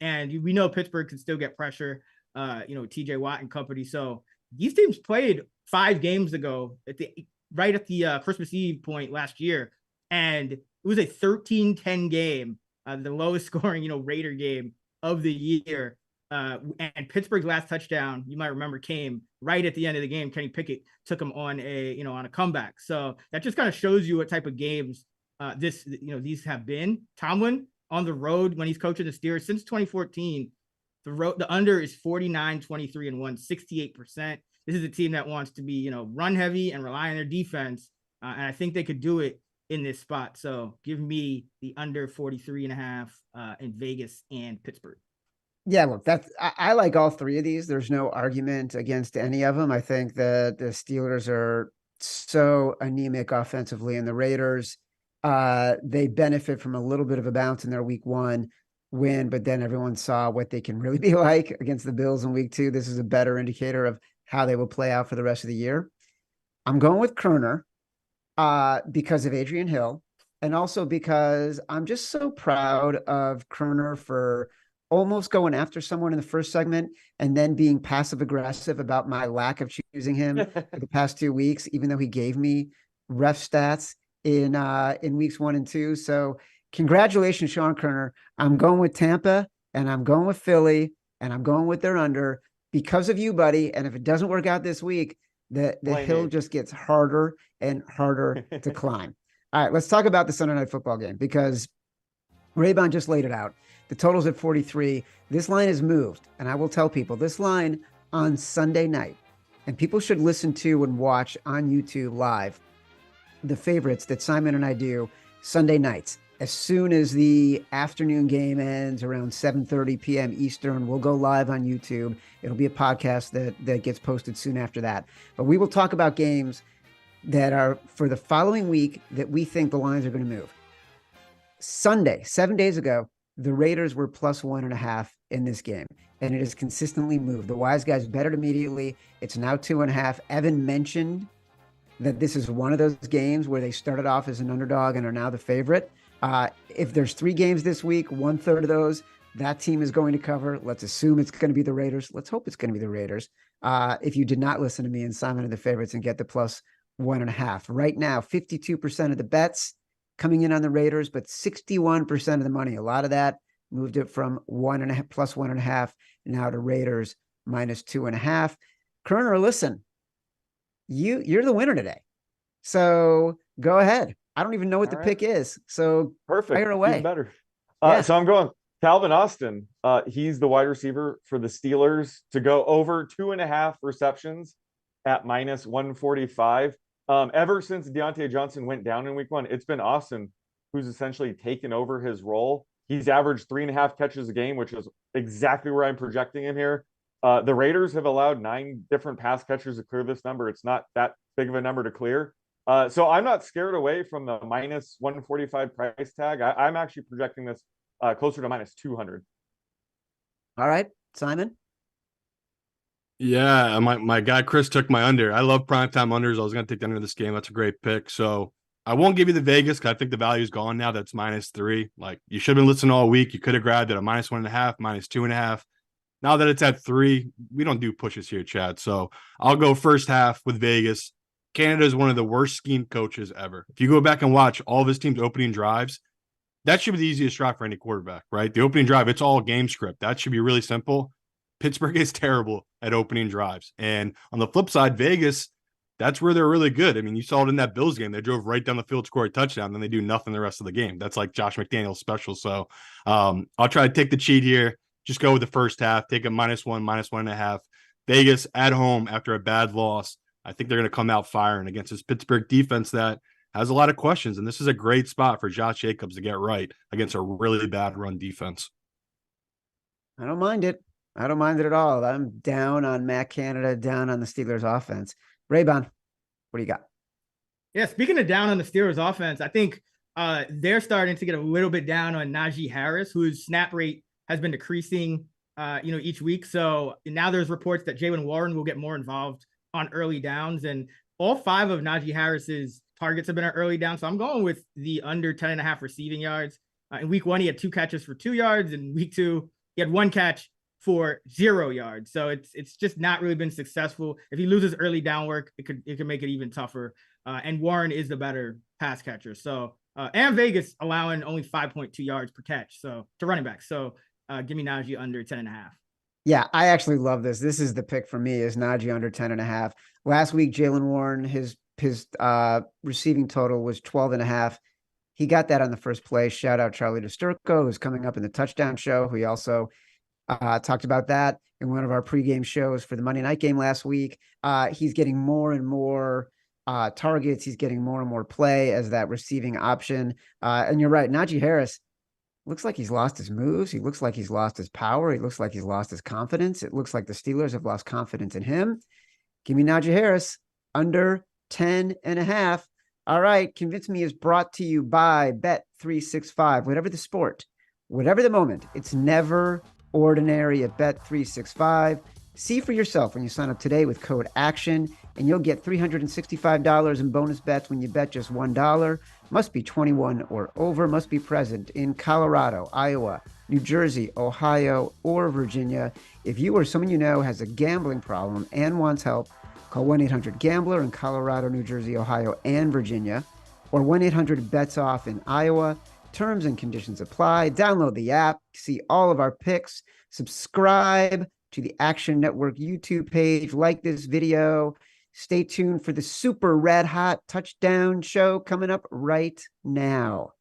And we know Pittsburgh can still get pressure, TJ Watt and company. So these teams played 5 games ago right at the Christmas Eve point last year. And it was a 13-10 game, the lowest scoring, Raider game of the year. And Pittsburgh's last touchdown, you might remember, came right at the end of the game. Kenny Pickett took him on a comeback. So that just kind of shows you what type of games these have been. Tomlin on the road when he's coaching the Steelers since 2014, the under is 49-23-1, 68%. This is a team that wants to be, run heavy and rely on their defense. And I think they could do it in this spot. So give me the under 43.5 in Vegas and Pittsburgh. Yeah, look, I like all three of these. There's no argument against any of them. I think that the Steelers are so anemic offensively, and the Raiders, they benefit from a little bit of a bounce in their week 1 win, but then everyone saw what they can really be like against the Bills in week 2. This is a better indicator of how they will play out for the rest of the year. I'm going with Koerner because of Adrian Hill, and also because I'm just so proud of Koerner for almost going after someone in the first segment and then being passive aggressive about my lack of choosing him for the past 2 weeks, even though he gave me ref stats in weeks 1 and 2. So congratulations, Sean Koerner. I'm going with Tampa and I'm going with Philly and I'm going with their under because of you, buddy. And if it doesn't work out this week, the hill just gets harder and harder to climb. All right, let's talk about the Sunday Night Football game because Raybon just laid it out. The total's at 43. This line is moved. And I will tell people this line on Sunday night, and people should listen to and watch on YouTube live the favorites that Simon and I do Sunday nights. As soon as the afternoon game ends around 7:30 p.m. Eastern, we'll go live on YouTube. It'll be a podcast that gets posted soon after that. But we will talk about games that are for the following week that we think the lines are going to move. Sunday, 7 days ago, the Raiders were plus 1.5 in this game, and it has consistently moved. The wise guys bet it immediately. It's now 2.5. Evan mentioned that this is one of those games where they started off as an underdog and are now the favorite. If there's 3 games this week, 1/3 of those, that team is going to cover. Let's assume it's going to be the Raiders. Let's hope it's going to be the Raiders. If you did not listen to me and Simon of the favorites and get the +1.5. Right now, 52% of the bets coming in on the Raiders, but 61% of the money. A lot of that moved it from 1.5 +1.5 now to Raiders -2.5. Koerner, listen, you're the winner today. So go ahead. I don't even know what the pick is. So perfect. Fire away. Even better. Yeah. So I'm going Calvin Austin. He's the wide receiver for the Steelers to go over 2.5 receptions at -145. Ever since Deontay Johnson went down in week 1, it's been Austin who's essentially taken over his role. He's averaged 3.5 catches a game, which is exactly where I'm projecting him here. The Raiders have allowed 9 different pass catchers to clear this number. It's not that big of a number to clear. So I'm not scared away from the -145 price tag. I'm actually projecting this closer to -200. All right, Simon. Yeah, my guy Chris took my under. I love primetime unders. I was going to take the under this game. That's a great pick. So I won't give you the Vegas because I think the value's gone now. That's -3. Like, you should have been listening all week. You could have grabbed it at -1.5, -2.5. Now that it's at 3, we don't do pushes here, Chad. So I'll go first half with Vegas. Canada is one of the worst scheme coaches ever. If you go back and watch all of his team's opening drives, that should be the easiest drive for any quarterback, right? The opening drive, it's all game script. That should be really simple. Pittsburgh is terrible at opening drives. And on the flip side, Vegas, that's where they're really good. I mean, you saw it in that Bills game. They drove right down the field, scored a touchdown, then they do nothing the rest of the game. That's like Josh McDaniels special. So I'll try to take the cheat here. Just go with the first half. Take a -1, -1.5. Vegas at home after a bad loss. I think they're going to come out firing against this Pittsburgh defense that has a lot of questions. And this is a great spot for Josh Jacobs to get right against a really bad run defense. I don't mind it. I don't mind it at all. I'm down on Matt Canada, down on the Steelers offense. Raybon, what do you got? Yeah, speaking of down on the Steelers offense, I think they're starting to get a little bit down on Najee Harris, whose snap rate has been decreasing, each week. So now there's reports that Jaylen Warren will get more involved on early downs, and all 5 of Najee Harris's targets have been at early down. So I'm going with the under 10.5 receiving yards. In week 1, he had 2 catches for 2 yards. In week 2, he had 1 catch for 0 yards. So it's just not really been successful. If he loses early down work, it could make it even tougher. And Warren is the better pass catcher. So and Vegas allowing only 5.2 yards per catch. So to running back. So give me Najee under 10.5. Yeah, I actually love this. This is the pick for me, is Najee under 10.5. Last week, Jaylen Warren, his receiving total was 12.5. He got that on the first play. Shout out Charlie Disturco, who's coming up in the touchdown show. He also talked about that in one of our pregame shows for the Monday night game last week. He's getting more and more targets. He's getting more and more play as that receiving option. And you're right, Najee Harris looks like he's lost his moves. He looks like he's lost his power. He looks like he's lost his confidence. It looks like the Steelers have lost confidence in him. Give me Najee Harris under 10.5. All right. Convince Me is brought to you by Bet365. Whatever the sport, whatever the moment, it's never ordinary at Bet365. See for yourself when you sign up today with code ACTION, and you'll get $365 in bonus bets when you bet just $1. Must be 21 or over, must be present in Colorado, Iowa, New Jersey, Ohio, or Virginia. If you or someone you know has a gambling problem and wants help, call 1-800-GAMBLER in Colorado, New Jersey, Ohio, and Virginia, or 1-800-BETS-OFF in Iowa. Terms and conditions apply. Download the app, see all of our picks, subscribe to the Action Network YouTube page, like this video. Stay tuned for the super red hot touchdown show coming up right now.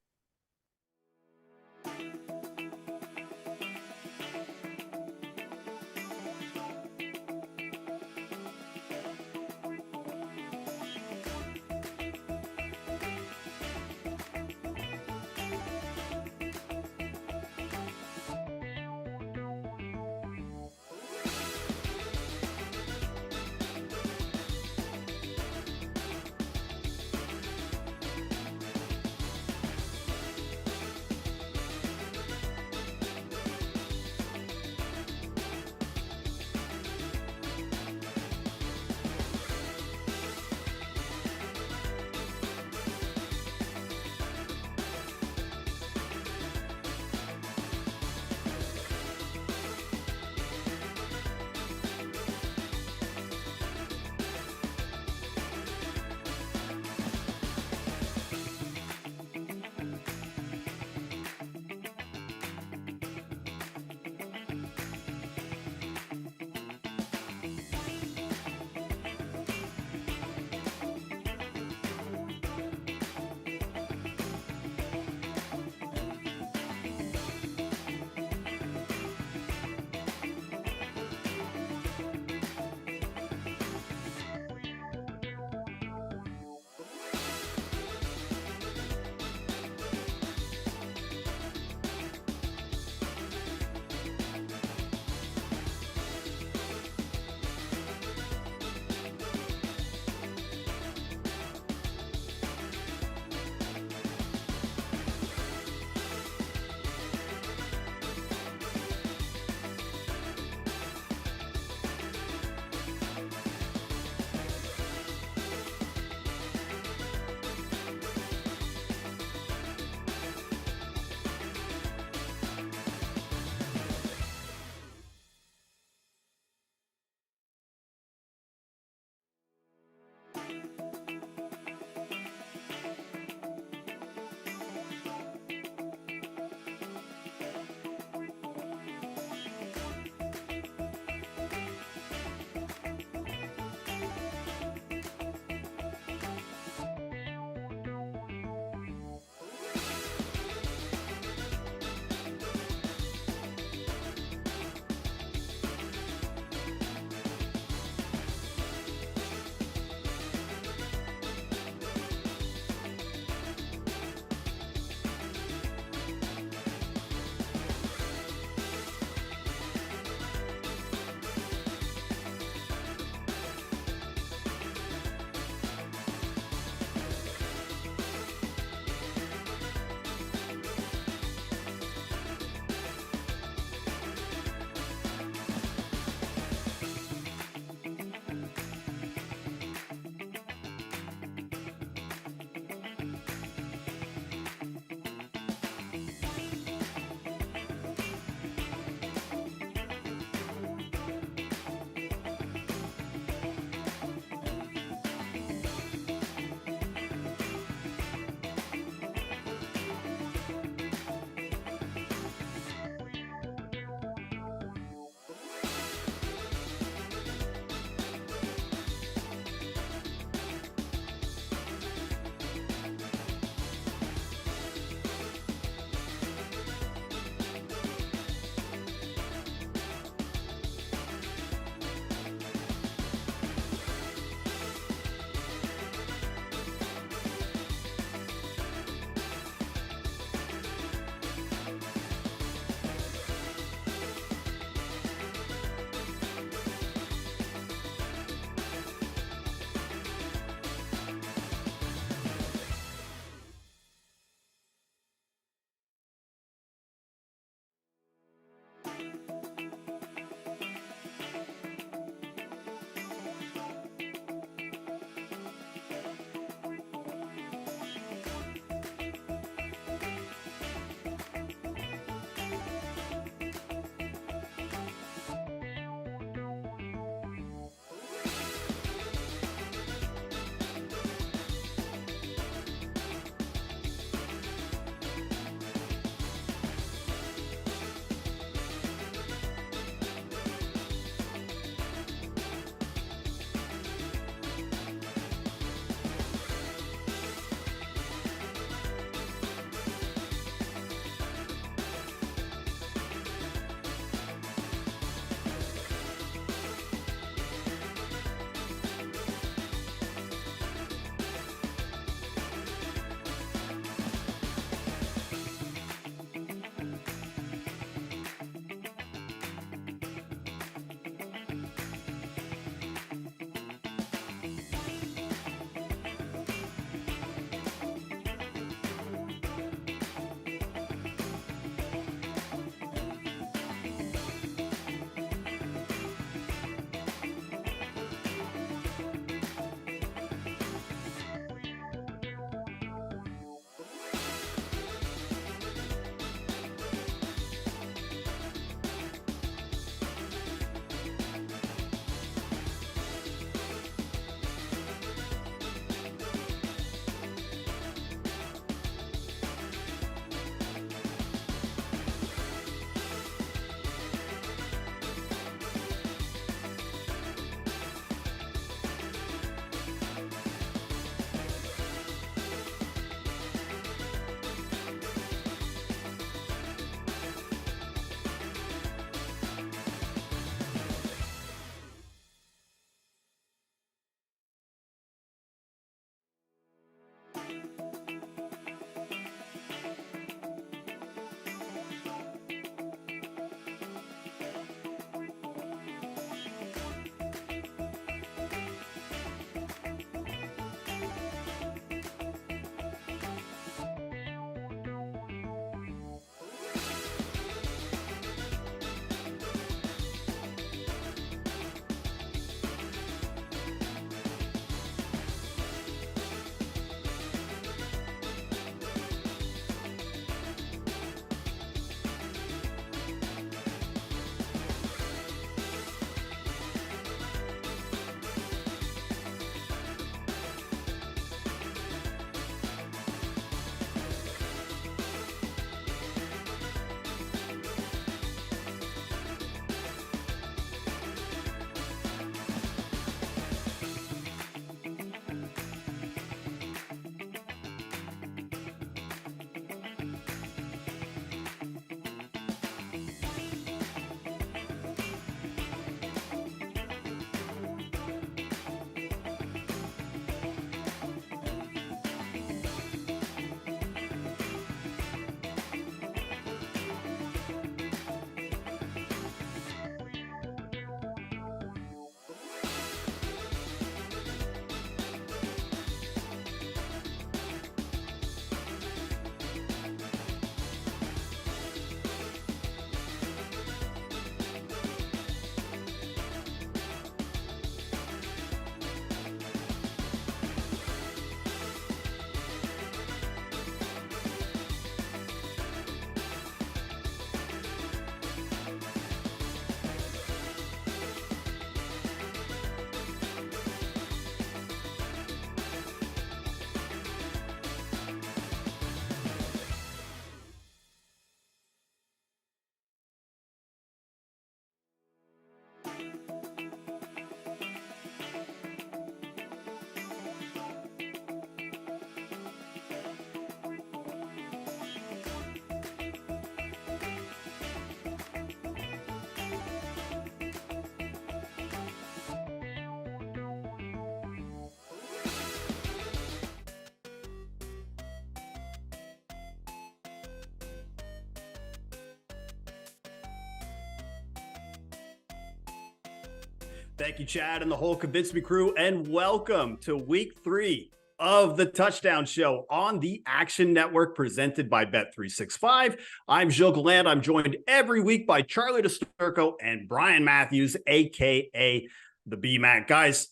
Thank you, Chad, and the whole Convince Me crew, and welcome to week 3 of the Touchdown Show on the Action Network, presented by Bet365. I'm Gilles Gallant. I'm joined every week by Charlie Disturco and Brian Matthews, aka the B-Mac. Guys,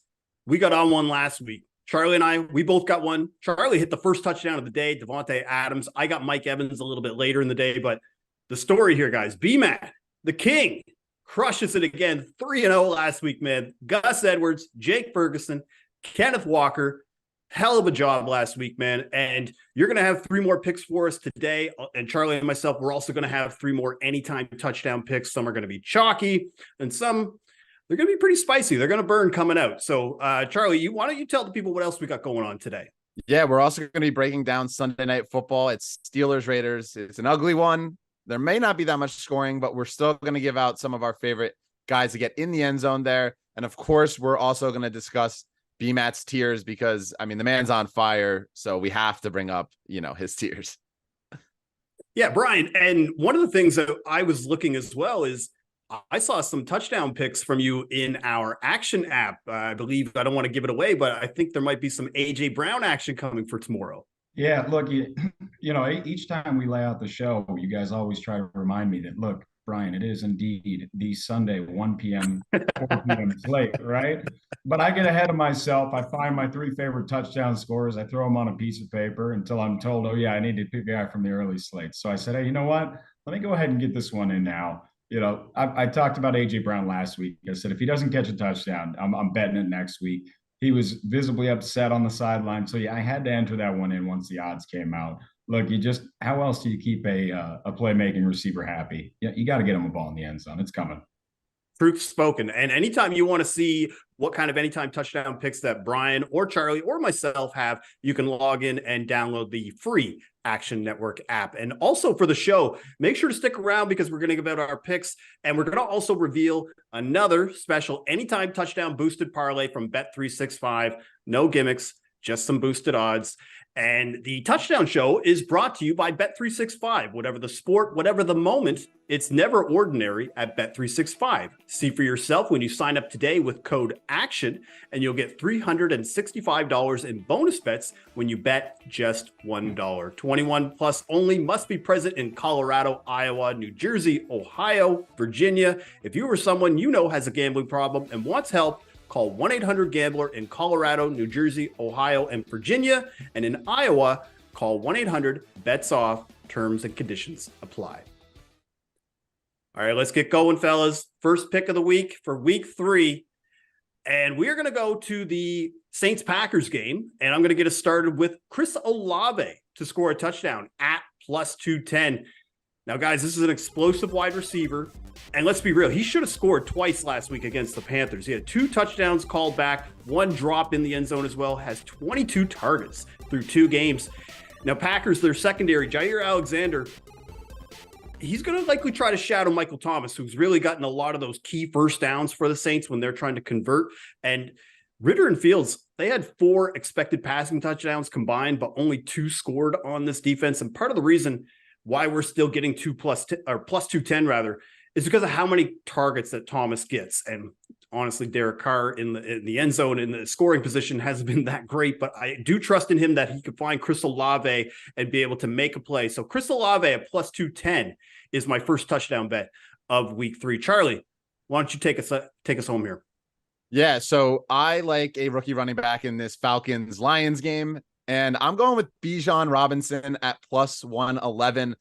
we got on one last week. Charlie and I, we both got one. Charlie hit the first touchdown of the day, Devontae Adams. I got Mike Evans a little bit later in the day, but the story here, guys, B-Mac, the king, crushes it again, 3-0 last week, man. Gus Edwards, Jake Ferguson, Kenneth Walker, hell of a job last week, man. And you're going to have 3 more picks for us today. And Charlie and myself, we're also going to have 3 more anytime touchdown picks. Some are going to be chalky, and some, they're going to be pretty spicy. They're going to burn coming out. So, Charlie, why don't you tell the people what else we got going on today? Yeah, we're also going to be breaking down Sunday Night Football. It's Steelers-Raiders. It's an ugly one. There may not be that much scoring, but we're still going to give out some of our favorite guys to get in the end zone there. And of course, we're also going to discuss B-Matt's tiers because, I mean, the man's on fire. So we have to bring up, his tiers. Yeah, Brian. And one of the things that I was looking as well is I saw some touchdown picks from you in our action app. I believe, I don't want to give it away, but I think there might be some AJ Brown action coming for tomorrow. Yeah, look, each time we lay out the show, you guys always try to remind me that, look, Brian, it is indeed the Sunday 1 p.m., 4 p.m. slate, right? But I get ahead of myself. I find my 3 favorite touchdown scorers. I throw them on a piece of paper until I'm told, oh, yeah, I need to pick a guy from the early slate. So I said, hey, you know what? Let me go ahead and get this one in now. I talked about AJ Brown last week. I said, if he doesn't catch a touchdown, I'm betting it next week. He was visibly upset on the sideline. So, yeah, I had to enter that one in once the odds came out. Look, how else do you keep a playmaking receiver happy? You got to get him a ball in the end zone. It's coming. Truth spoken. And anytime you want to see what kind of anytime touchdown picks that Brian or Charlie or myself have, you can log in and download the free Action Network app. And also for the show, make sure to stick around because we're going to give out our picks, and we're going to also reveal another special anytime touchdown boosted parlay from Bet365. No gimmicks, just some boosted odds. And the Touchdown Show is brought to you by Bet365. Whatever the sport, whatever the moment, it's never ordinary at Bet365. See for yourself when you sign up today with code ACTION, and you'll get $365 in bonus bets when you bet just $1. 21 plus only, must be present in Colorado, Iowa, New Jersey, Ohio, Virginia. If you or someone you know has a gambling problem and wants help, call 1-800-GAMBLER in Colorado, New Jersey, Ohio, and Virginia. And in Iowa, call 1-800-BETS-OFF. Terms and conditions apply. All right, let's get going, fellas. First pick of the week for week 3. And we're going to go to the Saints-Packers game. And I'm going to get us started with Chris Olave to score a touchdown at plus 210. Now, guys, this is an explosive wide receiver. And let's be real, he should have scored twice last week against the Panthers. He had 2 touchdowns called back, 1 drop in the end zone as well, has 22 targets through 2 games. Now, Packers, their secondary, Jair Alexander, he's going to likely try to shadow Michael Thomas, who's really gotten a lot of those key first downs for the Saints when they're trying to convert. And Ritter and Fields, they had 4 expected passing touchdowns combined, but only 2 scored on this defense. And part of the reason why we're still getting plus 210 rather, is because of how many targets that Thomas gets. And honestly, Derek Carr in the end zone in the scoring position hasn't been that great, but I do trust in him that he could find Chris Olave and be able to make a play. So Chris Olave at plus 210 is my first touchdown bet of week 3. Charlie, why don't you take us home here? Yeah, so I like a rookie running back in this Falcons-Lions game, and I'm going with Bijan Robinson at plus 111.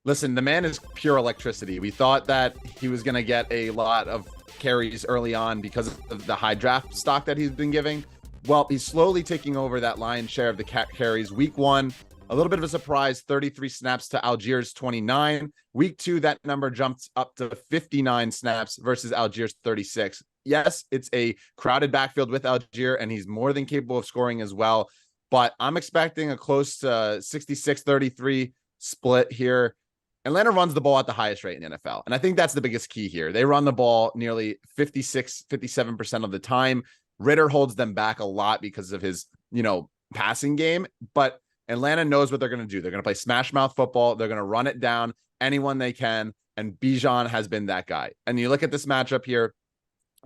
Listen, the man is pure electricity. We thought that he was going to get a lot of carries early on because of the high draft stock that he's been giving. Well, he's slowly taking over that lion's share of the carries. Week 1, a little bit of a surprise, 33 snaps to Algiers 29. Week 2, that number jumped up to 59 snaps versus Algiers 36. Yes, it's a crowded backfield with Algiers, and he's more than capable of scoring as well. But I'm expecting a close to 66-33 split here. Atlanta runs the ball at the highest rate in the NFL. And I think that's the biggest key here. They run the ball nearly 57% of the time. Ritter holds them back a lot because of his, passing game. But Atlanta knows what they're going to do. They're going to play smash mouth football. They're going to run it down anyone they can. And Bijan has been that guy. And you look at this matchup here.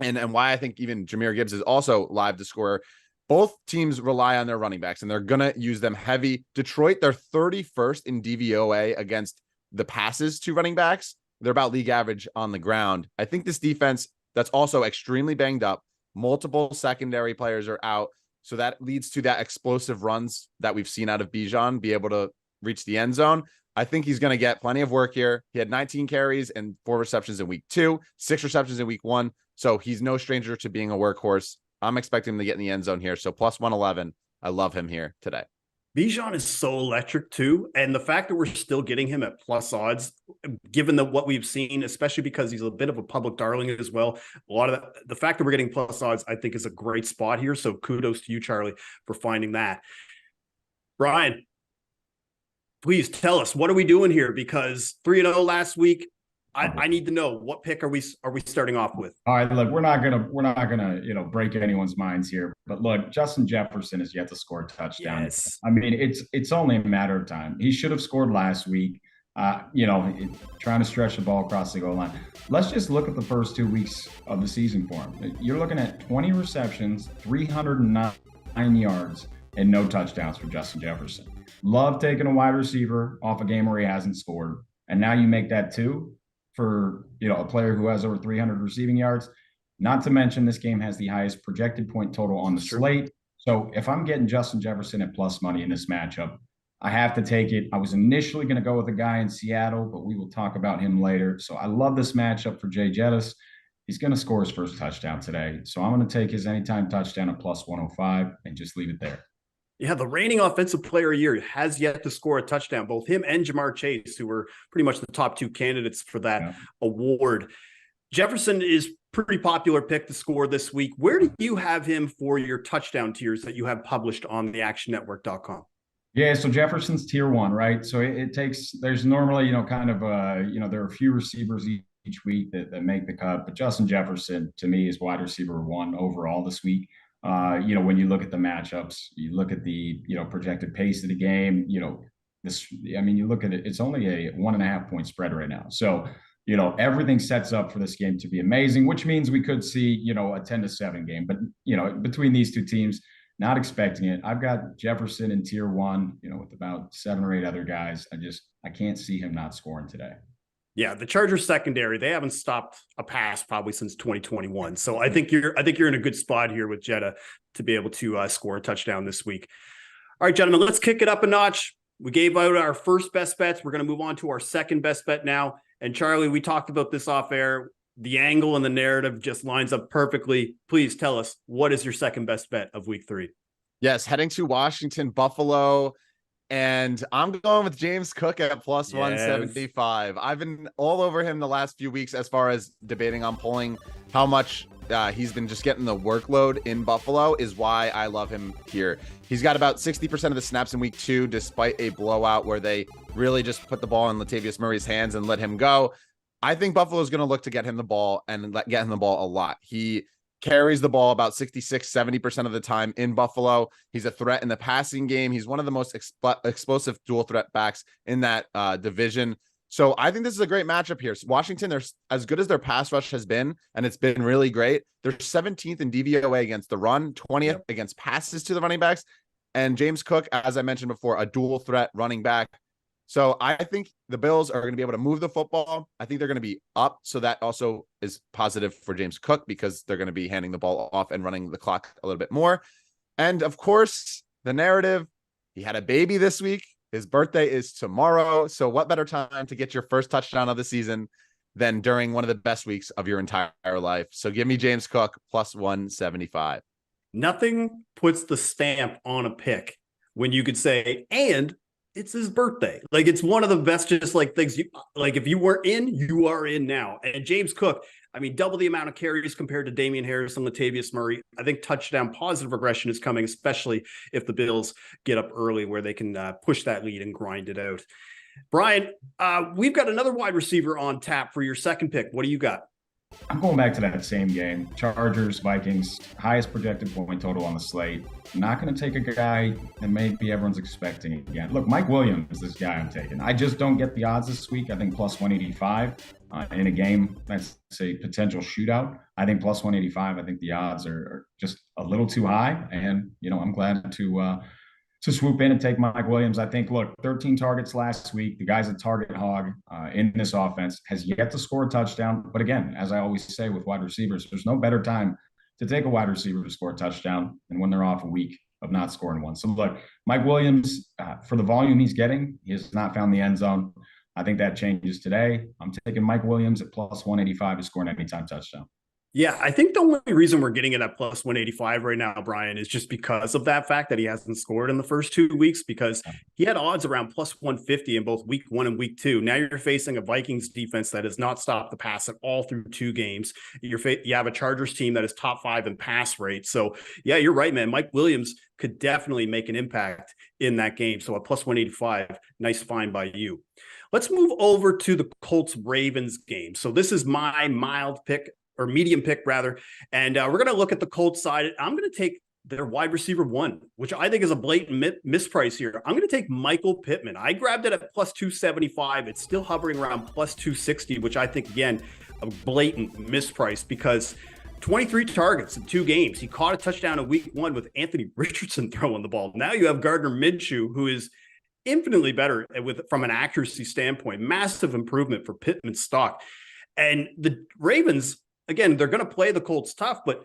and why I think even Jahmyr Gibbs is also live to score. Both teams rely on their running backs, and they're going to use them heavy. Detroit, they're 31st in DVOA against the passes to running backs. They're about league average on the ground. I think this defense that's also extremely banged up. Multiple secondary players are out. So that leads to that explosive runs that we've seen out of Bijan be able to reach the end zone. I think he's going to get plenty of work here. He had 19 carries and 4 receptions in week 2, 6 receptions in week 1. So he's no stranger to being a workhorse. I'm expecting him to get in the end zone here. So plus 111. I love him here today. Bijan is so electric too. And the fact that we're still getting him at plus odds, given what we've seen, especially because he's a bit of a public darling as well. A lot of the fact that we're getting plus odds, I think is a great spot here. So kudos to you, Charlie, for finding that. Brian, please tell us, what are we doing here? Because 3-0 last week, I need to know, what pick are we starting off with? All right, look, we're not gonna break anyone's minds here, but look, Justin Jefferson has yet to score a touchdown. Yes. I mean, it's only a matter of time. He should have scored last week. Trying to stretch the ball across the goal line. Let's just look at the first 2 weeks of the season for him. You're looking at 20 receptions, 309 yards, and no touchdowns for Justin Jefferson. Love taking a wide receiver off a game where he hasn't scored, and now you make that 2 for a player who has over 300 receiving yards. Not to mention, this game has the highest projected point total on the slate. So if I'm getting Justin Jefferson at plus money in this matchup, I have to take it. I was initially going to go with a guy in Seattle, but we will talk about him later. So I love this matchup for Jay Jettis. He's going to score his first touchdown today. So I'm going to take his anytime touchdown at plus 105 and just leave it there. Yeah, the reigning offensive player of the year has yet to score a touchdown. Both him and Jamar Chase, who were pretty much the top 2 candidates for that award. Jefferson is pretty popular pick to score this week. Where do you have him for your touchdown tiers that you have published on the actionnetwork.com? Yeah, so Jefferson's tier 1, right? So it takes, there's normally, there are a few receivers each week that make the cut, but Justin Jefferson to me is wide receiver 1 overall this week. When you look at the matchups, you look at the, projected pace of the game, you look at it, it's only a 1.5 point spread right now. So, everything sets up for this game to be amazing, which means we could see, a 10-7 game, but, between these 2 teams, not expecting it. I've got Jefferson in tier 1, with about 7 or 8 other guys. I can't see him not scoring today. Yeah, the Chargers secondary, they haven't stopped a pass probably since 2021. So I think you're in a good spot here with Jetta to be able to score a touchdown this week. All right, gentlemen, let's kick it up a notch. We gave out our first best bets. We're going to move on to our second best bet now. And Charlie, we talked about this off air. The angle and the narrative just lines up perfectly. Please tell us, what is your second best bet of week 3? Yes, heading to Washington, Buffalo. And I'm going with James Cook at plus 175. I've been all over him the last few weeks as far as debating on pulling how much he's been just getting the workload in Buffalo is why I love him here. He's got about 60% of the snaps in week 2, despite a blowout where they really just put the ball in Latavius Murray's hands and let him go. I think Buffalo is going to look to get him the ball and get him the ball a lot. He carries the ball about 66-70% of the time in Buffalo. He's a threat in the passing game. He's one of the most explosive dual threat backs in that division. So I think this is a great matchup here. Washington, they're as good as their pass rush has been, and it's been really great. They're 17th in DVOA against the run, 20th against passes to the running backs. And James Cook, as I mentioned before, a dual threat running back. So I think the Bills are going to be able to move the football. I think they're going to be up. So that also is positive for James Cook because they're going to be handing the ball off and running the clock a little bit more. And of course, the narrative, he had a baby this week. His birthday is tomorrow. So what better time to get your first touchdown of the season than during one of the best weeks of your entire life? So give me James Cook plus 175. Nothing puts the stamp on a pick when you could say, and it's his birthday. Like, it's one of the best, just like things you like. If you were in, you are in now. And James Cook, I mean, double the amount of carries compared to Damian Harris and Latavius Murray. I think touchdown positive regression is coming, especially if the Bills get up early where they can push that lead and grind it out. Brian, we've got another wide receiver on tap for your second pick. What do you got? I'm going back to that same game. Chargers, Vikings, highest projected point total on the slate. I'm not going to take a guy that maybe everyone's expecting again. Look, Mike Williams is this guy I'm taking. I just don't get the odds this week. I think plus 185 in a game that's a potential shootout. I think plus 185. I think the odds are just a little too high. And, I'm glad to swoop in and take Mike Williams. I think, look, 13 targets last week. The guy's a target hog in this offense, has yet to score a touchdown. But again, as I always say with wide receivers, there's no better time to take a wide receiver to score a touchdown than when they're off a week of not scoring one. So look, Mike Williams, for the volume he's getting, he has not found the end zone. I think that changes today. I'm taking Mike Williams at plus 185 to score an anytime touchdown. Yeah, I think the only reason we're getting it at plus 185 right now, Brian, is just because of that fact that he hasn't scored in the first 2 weeks, because he had odds around plus 150 in both week 1 and week 2. Now you're facing a Vikings defense that has not stopped the pass at all through 2 games. You have a Chargers team that is top 5 in pass rate. So yeah, you're right, man. Mike Williams could definitely make an impact in that game. So at plus 185, nice find by you. Let's move over to the Colts-Ravens game. So this is my mild pick, or medium pick rather. And we're going to look at the Colts side. I'm going to take their wide receiver 1, which I think is a blatant misprice here. I'm going to take Michael Pittman. I grabbed it at plus 275. It's still hovering around plus 260, which I think, again, a blatant misprice, because 23 targets in 2 games. He caught a touchdown in week 1 with Anthony Richardson throwing the ball. Now you have Gardner Minshew, who is infinitely better from an accuracy standpoint. Massive improvement for Pittman's stock. And the Ravens, again, they're going to play the Colts tough, but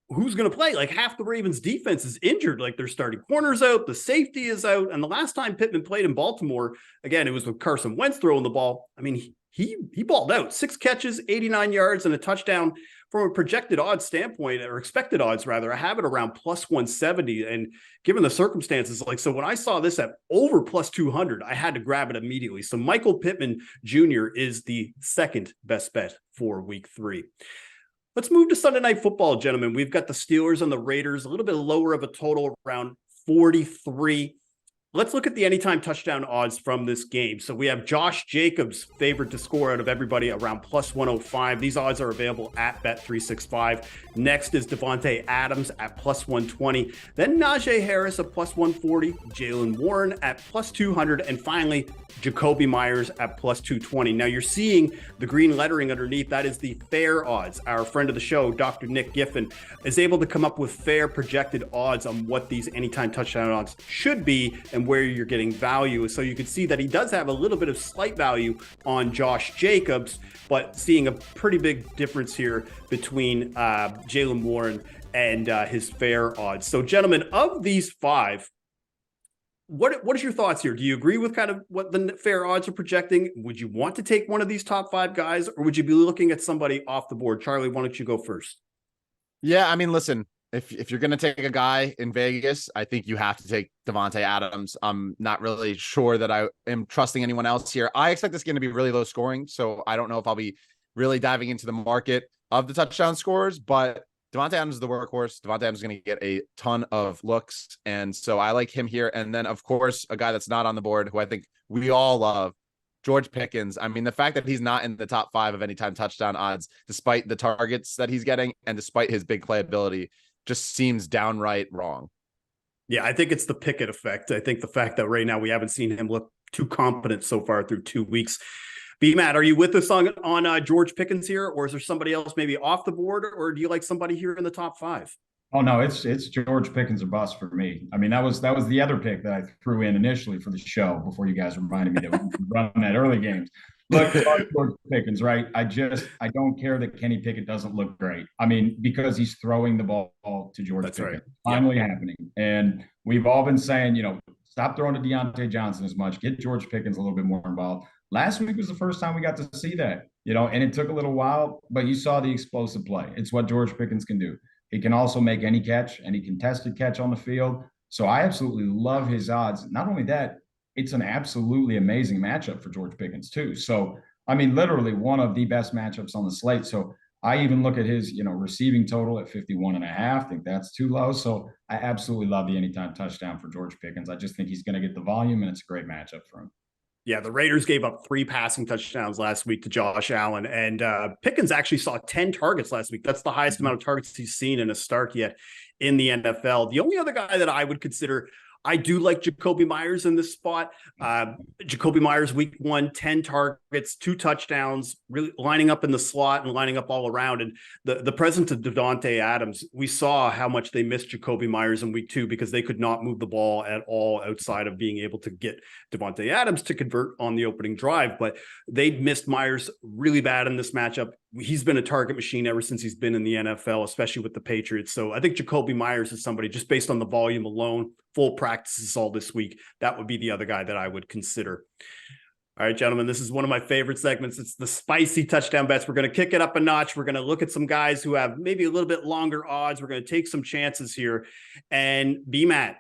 who's going to play? Like, half the Ravens defense is injured. Like, their starting corner's out, the safety is out. And the last time Pittman played in Baltimore, again, it was with Carson Wentz throwing the ball. I mean, he balled out. 6 catches, 89 yards, and a touchdown. From a projected odds standpoint, or expected odds rather, I have it around plus 170. And given the circumstances, so when I saw this at over plus 200, I had to grab it immediately. So Michael Pittman Jr. is the second best bet for week 3. Let's move to Sunday Night Football, gentlemen. We've got the Steelers and the Raiders, a little bit lower of a total, around 43. Let's look at the anytime touchdown odds from this game. So we have Josh Jacobs favored to score out of everybody around plus 105. These odds are available at Bet365. Next is Devontae Adams at plus 120. Then Najee Harris at plus 140. Jaylen Warren at plus 200. And finally, Jacoby Myers at plus 220. Now you're seeing the green lettering underneath. That is the fair odds. Our friend of the show, Dr. Nick Giffen, is able to come up with fair projected odds on what these anytime touchdown odds should be and where you're getting value. So you can see that he does have a little bit of slight value on Josh Jacobs, but seeing a pretty big difference here between Jaylen Warren and his fair odds. So gentlemen, of these 5, what is your thoughts here? Do you agree with kind of what the fair odds are projecting? Would you want to take one of these top 5 guys, or would you be looking at somebody off the board? Charlie, why don't you go first? Yeah, I mean, listen, if you're going to take a guy in Vegas, I think you have to take Devontae Adams. I'm not really sure that I am trusting anyone else here. I expect this game to be really low scoring, so I don't know if I'll be really diving into the market of the touchdown scores, but Devontae Adams is the workhorse. Devontae Adams is going to get a ton of looks, and so I like him here. And then, of course, a guy that's not on the board, who I think we all love, George Pickens. I mean, the fact that he's not in the top 5 of anytime touchdown odds, despite the targets that he's getting and despite his big playability, just seems downright wrong. Yeah, I think it's the Pickett effect. I think the fact that right now we haven't seen him look too competent so far through 2 weeks. B-Matt, are you with us on George Pickens here, or is there somebody else maybe off the board, or do you like somebody here in the top 5? Oh no, it's George Pickens or bust for me. I mean, that was the other pick that I threw in initially for the show before you guys reminded me that we were running that early games. Look, George Pickens, right? I don't care that Kenny Pickett doesn't look great. I mean, because he's throwing the ball to George Pickens. Right. Finally happening. And we've all been saying, stop throwing to Deontay Johnson as much. Get George Pickens a little bit more involved. Last week was the first time we got to see that, and it took a little while, but you saw the explosive play. It's what George Pickens can do. He can also make any catch, any contested catch on the field. So I absolutely love his odds. Not only that, it's an absolutely amazing matchup for George Pickens too. So, I mean, literally one of the best matchups on the slate. So I even look at his, receiving total at 51.5. I think that's too low. So I absolutely love the anytime touchdown for George Pickens. I just think he's going to get the volume, and it's a great matchup for him. Yeah, the Raiders gave up 3 passing touchdowns last week to Josh Allen, and Pickens actually saw 10 targets last week. That's the highest amount of targets he's seen in a start yet in the NFL. The only other guy that I would consider, I do like Jacoby Myers in this spot. Jacoby Myers, week 1, 10 targets, 2 touchdowns, really lining up in the slot and lining up all around. And the presence of Davante Adams, we saw how much they missed Jacoby Myers in week 2 because they could not move the ball at all outside of being able to get Davante Adams to convert on the opening drive. But they missed Myers really bad in this matchup. He's been a target machine ever since he's been in the NFL, especially with the Patriots. So I think Jacoby Myers is somebody, just based on the volume alone, full practices all this week, that would be the other guy that I would consider. All right, gentlemen, this is one of my favorite segments. It's the spicy touchdown bets. We're going to kick it up a notch. We're going to look at some guys who have maybe a little bit longer odds. We're going to take some chances here. And B-Matt,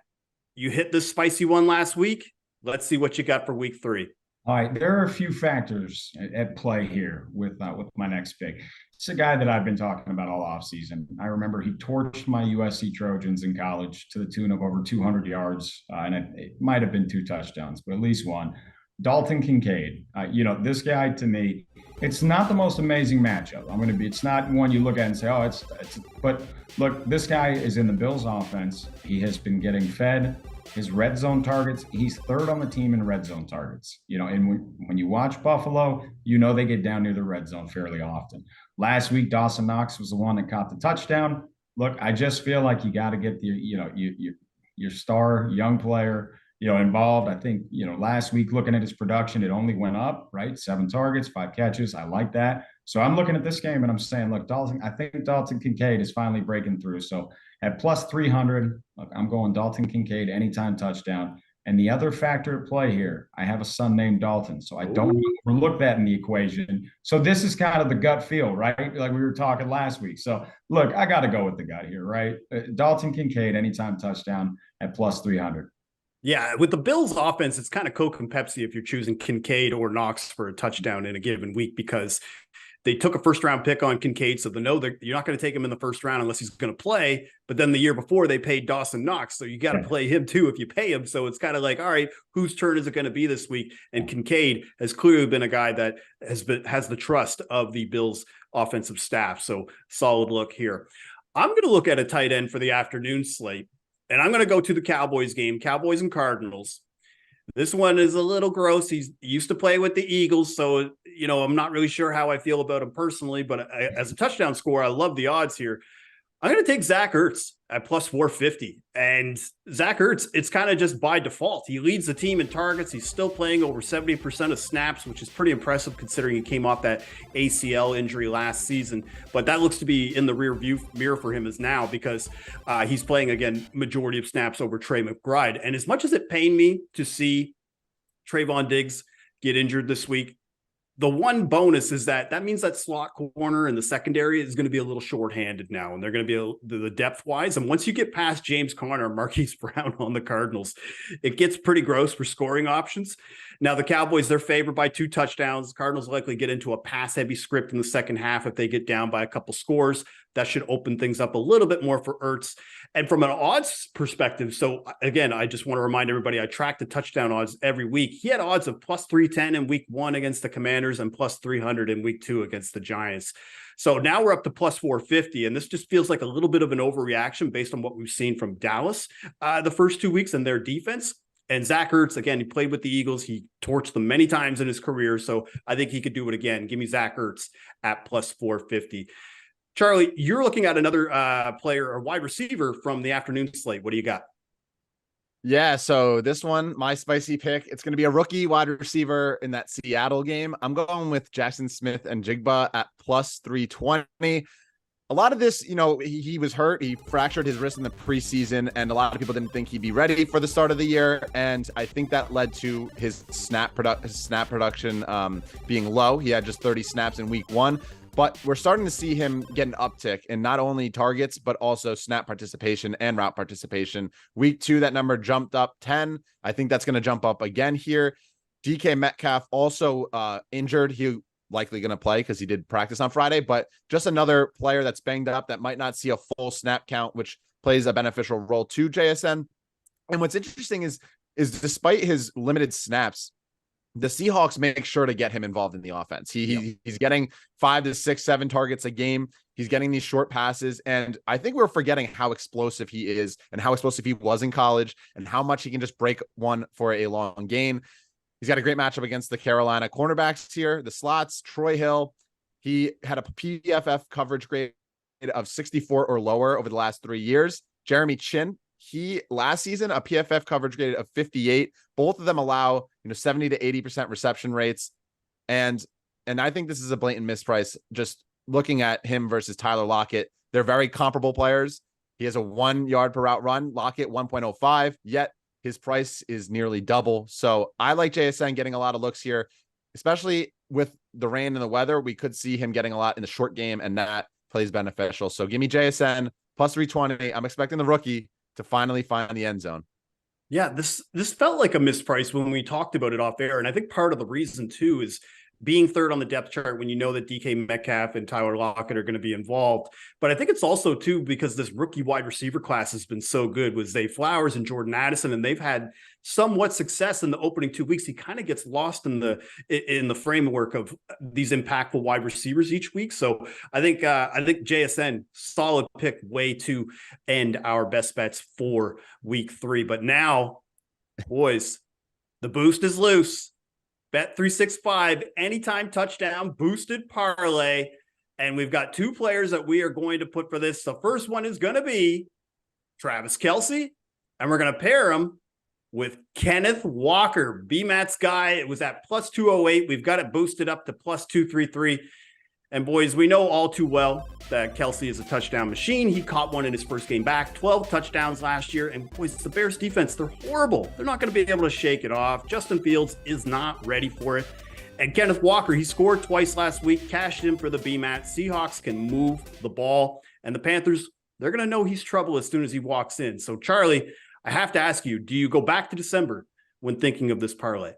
you hit this spicy one last week. Let's see what you got for week 3. All right, there are a few factors at play here with my next pick. It's a guy that I've been talking about all offseason. I remember he torched my USC Trojans in college to the tune of over 200 yards, and it might have been 2 touchdowns, but at least 1. Dalton Kincaid. This guy, to me, it's not the most amazing matchup. It's not one you look at and say, oh, but look, this guy is in the Bills offense. He has been getting fed his red zone targets. He's 3rd on the team in red zone targets, and when you watch Buffalo, they get down near the red zone fairly often. Last week, Dawson Knox was the one that caught the touchdown. Look, I just feel like you got to get your star young player, involved. I think, last week, looking at his production, it only went up, right? 7 targets, 5 catches. I like that. So I'm looking at this game and I'm saying, look, I think Dalton Kincaid is finally breaking through. So at plus 300, look, I'm going Dalton Kincaid anytime touchdown. And the other factor at play here, I have a son named Dalton, so I don't overlook that in the equation. So this is kind of the gut feel, right? Like we were talking last week. So look, I got to go with the gut here, right? Dalton Kincaid anytime touchdown at plus 300. Yeah, with the Bills offense, it's kind of Coke and Pepsi if you're choosing Kincaid or Knox for a touchdown in a given week, because they took a first-round pick on Kincaid, so they know that you're not going to take him in the first round unless he's going to play. But then the year before, they paid Dawson Knox, so you got to play him too if you pay him. So it's kind of like, all right, whose turn is it going to be this week? And Kincaid has clearly been a guy that has the trust of the Bills offensive staff. So solid look here. I'm going to look at a tight end for the afternoon slate, and I'm going to go to the Cowboys game, Cowboys and Cardinals. This one is a little gross. He used to play with the Eagles, so I'm not really sure how I feel about him personally, but as a touchdown scorer, I love the odds here. I'm going to take Zach Ertz at plus 450. And Zach Ertz, it's kind of just by default. He leads the team in targets. He's still playing over 70% of snaps, which is pretty impressive considering he came off that ACL injury last season. But that looks to be in the rear view mirror for him as now, because he's playing, again, majority of snaps over Trey McBride. And as much as it pained me to see Trayvon Diggs get injured this week, the one bonus is that means that slot corner in the secondary is going to be a little shorthanded now, and they're going to be the depth wise. And once you get past James Conner and Marquise Brown on the Cardinals, it gets pretty gross for scoring options. Now the Cowboys, they're favored by 2 touchdowns. The Cardinals likely get into a pass heavy script in the second half. If they get down by a couple scores, that should open things up a little bit more for Ertz. And from an odds perspective, so again, I just want to remind everybody, I track the touchdown odds every week. He had odds of plus 310 in week 1 against the Commanders and plus 300 in week 2 against the Giants. So now we're up to plus 450, and this just feels like a little bit of an overreaction based on what we've seen from Dallas the first 2 weeks and their defense. And Zach Ertz, again, he played with the Eagles. He torched them many times in his career, so I think he could do it again. Give me Zach Ertz at plus 450. Charlie, you're looking at another player or wide receiver from the afternoon slate. What do you got? Yeah, so this one, my spicy pick, it's going to be a rookie wide receiver in that Seattle game. I'm going with Jackson Smith and Jigba at plus 320. A lot of this, he was hurt. He fractured his wrist in the preseason, and a lot of people didn't think he'd be ready for the start of the year. And I think that led to his snap production being low. He had just 30 snaps in week 1. But we're starting to see him get an uptick in not only targets, but also snap participation and route participation. Week 2, that number jumped up 10. I think that's going to jump up again here. DK Metcalf also injured. He likely going to play because he did practice on Friday, but just another player that's banged up that might not see a full snap count, which plays a beneficial role to JSN. And what's interesting is despite his limited snaps, the Seahawks make sure to get him involved in the offense. He's getting 5 to 6, 7 targets a game. He's getting these short passes. And I think we're forgetting how explosive he is and how explosive he was in college and how much he can just break one for a long gain. He's got a great matchup against the Carolina cornerbacks here, the slots. Troy Hill, he had a PFF coverage grade of 64 or lower over the last 3 years. Jeremy Chin, he last season, a PFF coverage grade of 58. Both of them allow, 70 to 80% reception rates. And I think this is a blatant misprice. Just looking at him versus Tyler Lockett, they're very comparable players. He has a 1 yard per route run, Lockett 1.05, yet his price is nearly double. So I like JSN getting a lot of looks here, especially with the rain and the weather. We could see him getting a lot in the short game, and that plays beneficial. So give me JSN plus 320. I'm expecting the rookie to finally find the end zone. Yeah, this felt like a misprice when we talked about it off air. And I think part of the reason too is being third on the depth chart when you know that DK Metcalf and Tyler Lockett are going to be involved. But I think it's also too because this rookie wide receiver class has been so good with Zay Flowers and Jordan Addison, and they've had somewhat success in the opening 2 weeks. He kind of gets lost in the framework of these impactful wide receivers each week. So I think JSN, solid pick, way to end our best bets for week 3. But now, boys, the boost is loose. Bet365, anytime touchdown, boosted parlay. And we've got 2 players that we are going to put for this. The first one is going to be Travis Kelce, and we're going to pair him with Kenneth Walker, BMAT's guy. It was at plus 208. We've got it boosted up to plus 233. And boys, we know all too well that Kelce is a touchdown machine. He caught one in his first game back, 12 touchdowns last year. And boys, the Bears defense, they're horrible. They're not going to be able to shake it off. Justin Fields is not ready for it. And Kenneth Walker, he scored twice last week, cashed in for the BMAT. Seahawks can move the ball. And the Panthers, they're going to know he's trouble as soon as he walks in. So Charlie, I have to ask you, do you go back to December when thinking of this parlay?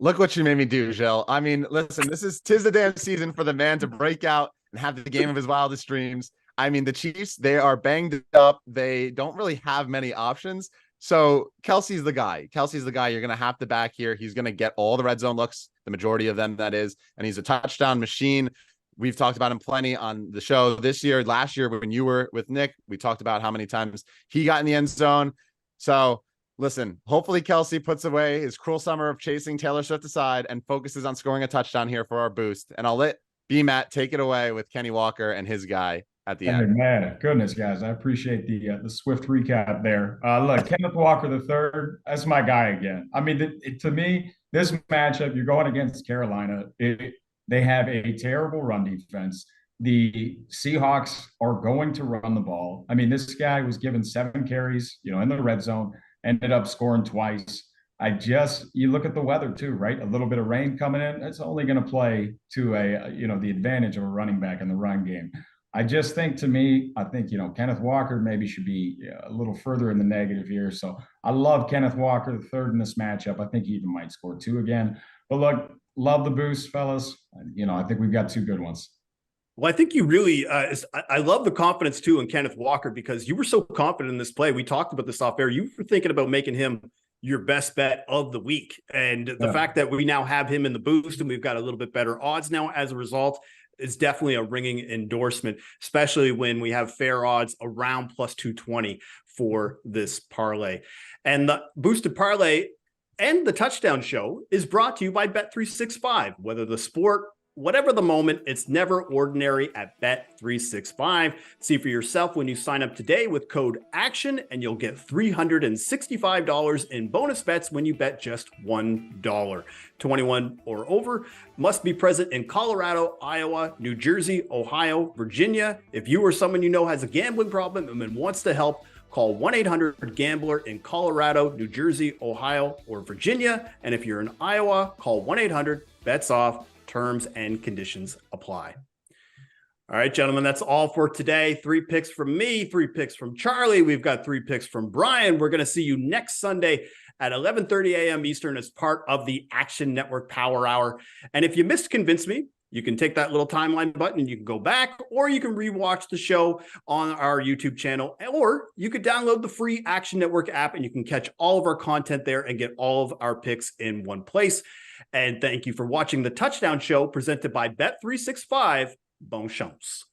Look what you made me do, Gilles. I mean, listen, tis the damn season for the man to break out and have the game of his wildest dreams. I mean, the Chiefs, they are banged up. They don't really have many options. So Kelce's the guy. Kelce's the guy you're going to have to back here. He's going to get all the red zone looks, the majority of them, that is. And he's a touchdown machine. We've talked about him plenty on the show this year. Last year, when you were with Nick, we talked about how many times he got in the end zone. So listen, hopefully Kelce puts away his cruel summer of chasing Taylor Swift aside and focuses on scoring a touchdown here for our boost. And I'll let B-Matt take it away with Kenny Walker and his guy at the end. Man, goodness, guys, I appreciate the swift recap there. Look, Kenneth Walker III, that's my guy again. I mean, to me, this matchup, you're going against Carolina. They have a terrible run defense. The Seahawks are going to run the ball. I mean, this guy was given 7 carries, in the red zone, ended up scoring twice. You look at the weather too, right? A little bit of rain coming in. It's only going to play to the advantage of a running back in the run game. I think, Kenneth Walker maybe should be a little further in the negative here. So I love Kenneth Walker III in this matchup. I think he even might score 2 again. But look, love the boost, fellas. I think we've got 2 good ones. Well, I think you really, I love the confidence too in Kenneth Walker because you were so confident in this play. We talked about this off air. You were thinking about making him your best bet of the week. And the fact that we now have him in the boost and we've got a little bit better odds now as a result is definitely a ringing endorsement, especially when we have fair odds around plus 220 for this parlay. And the boosted parlay and the touchdown show is brought to you by Bet365. Whether the sport, whatever the moment, it's never ordinary at Bet365. See for yourself when you sign up today with code ACTION, and you'll get $365 in bonus bets when you bet just $1. 21 or over, must be present in Colorado, Iowa, New Jersey, Ohio, Virginia. If you or someone you know has a gambling problem and wants to help, call 1-800-GAMBLER in Colorado, New Jersey, Ohio, or Virginia. And if you're in Iowa, call 1-800-BETS-OFF. Terms and conditions apply. All right, gentlemen, that's all for today. 3 picks from me, 3 picks from Charlie. We've got 3 picks from Brian. We're going to see you next Sunday at 11:30 a.m. Eastern as part of the Action Network Power Hour. And if you missed Convince Me, you can take that little timeline button and you can go back, or you can rewatch the show on our YouTube channel, or you could download the free Action Network app and you can catch all of our content there and get all of our picks in one place. And thank you for watching the Touchdown Show presented by Bet365. Bon chance.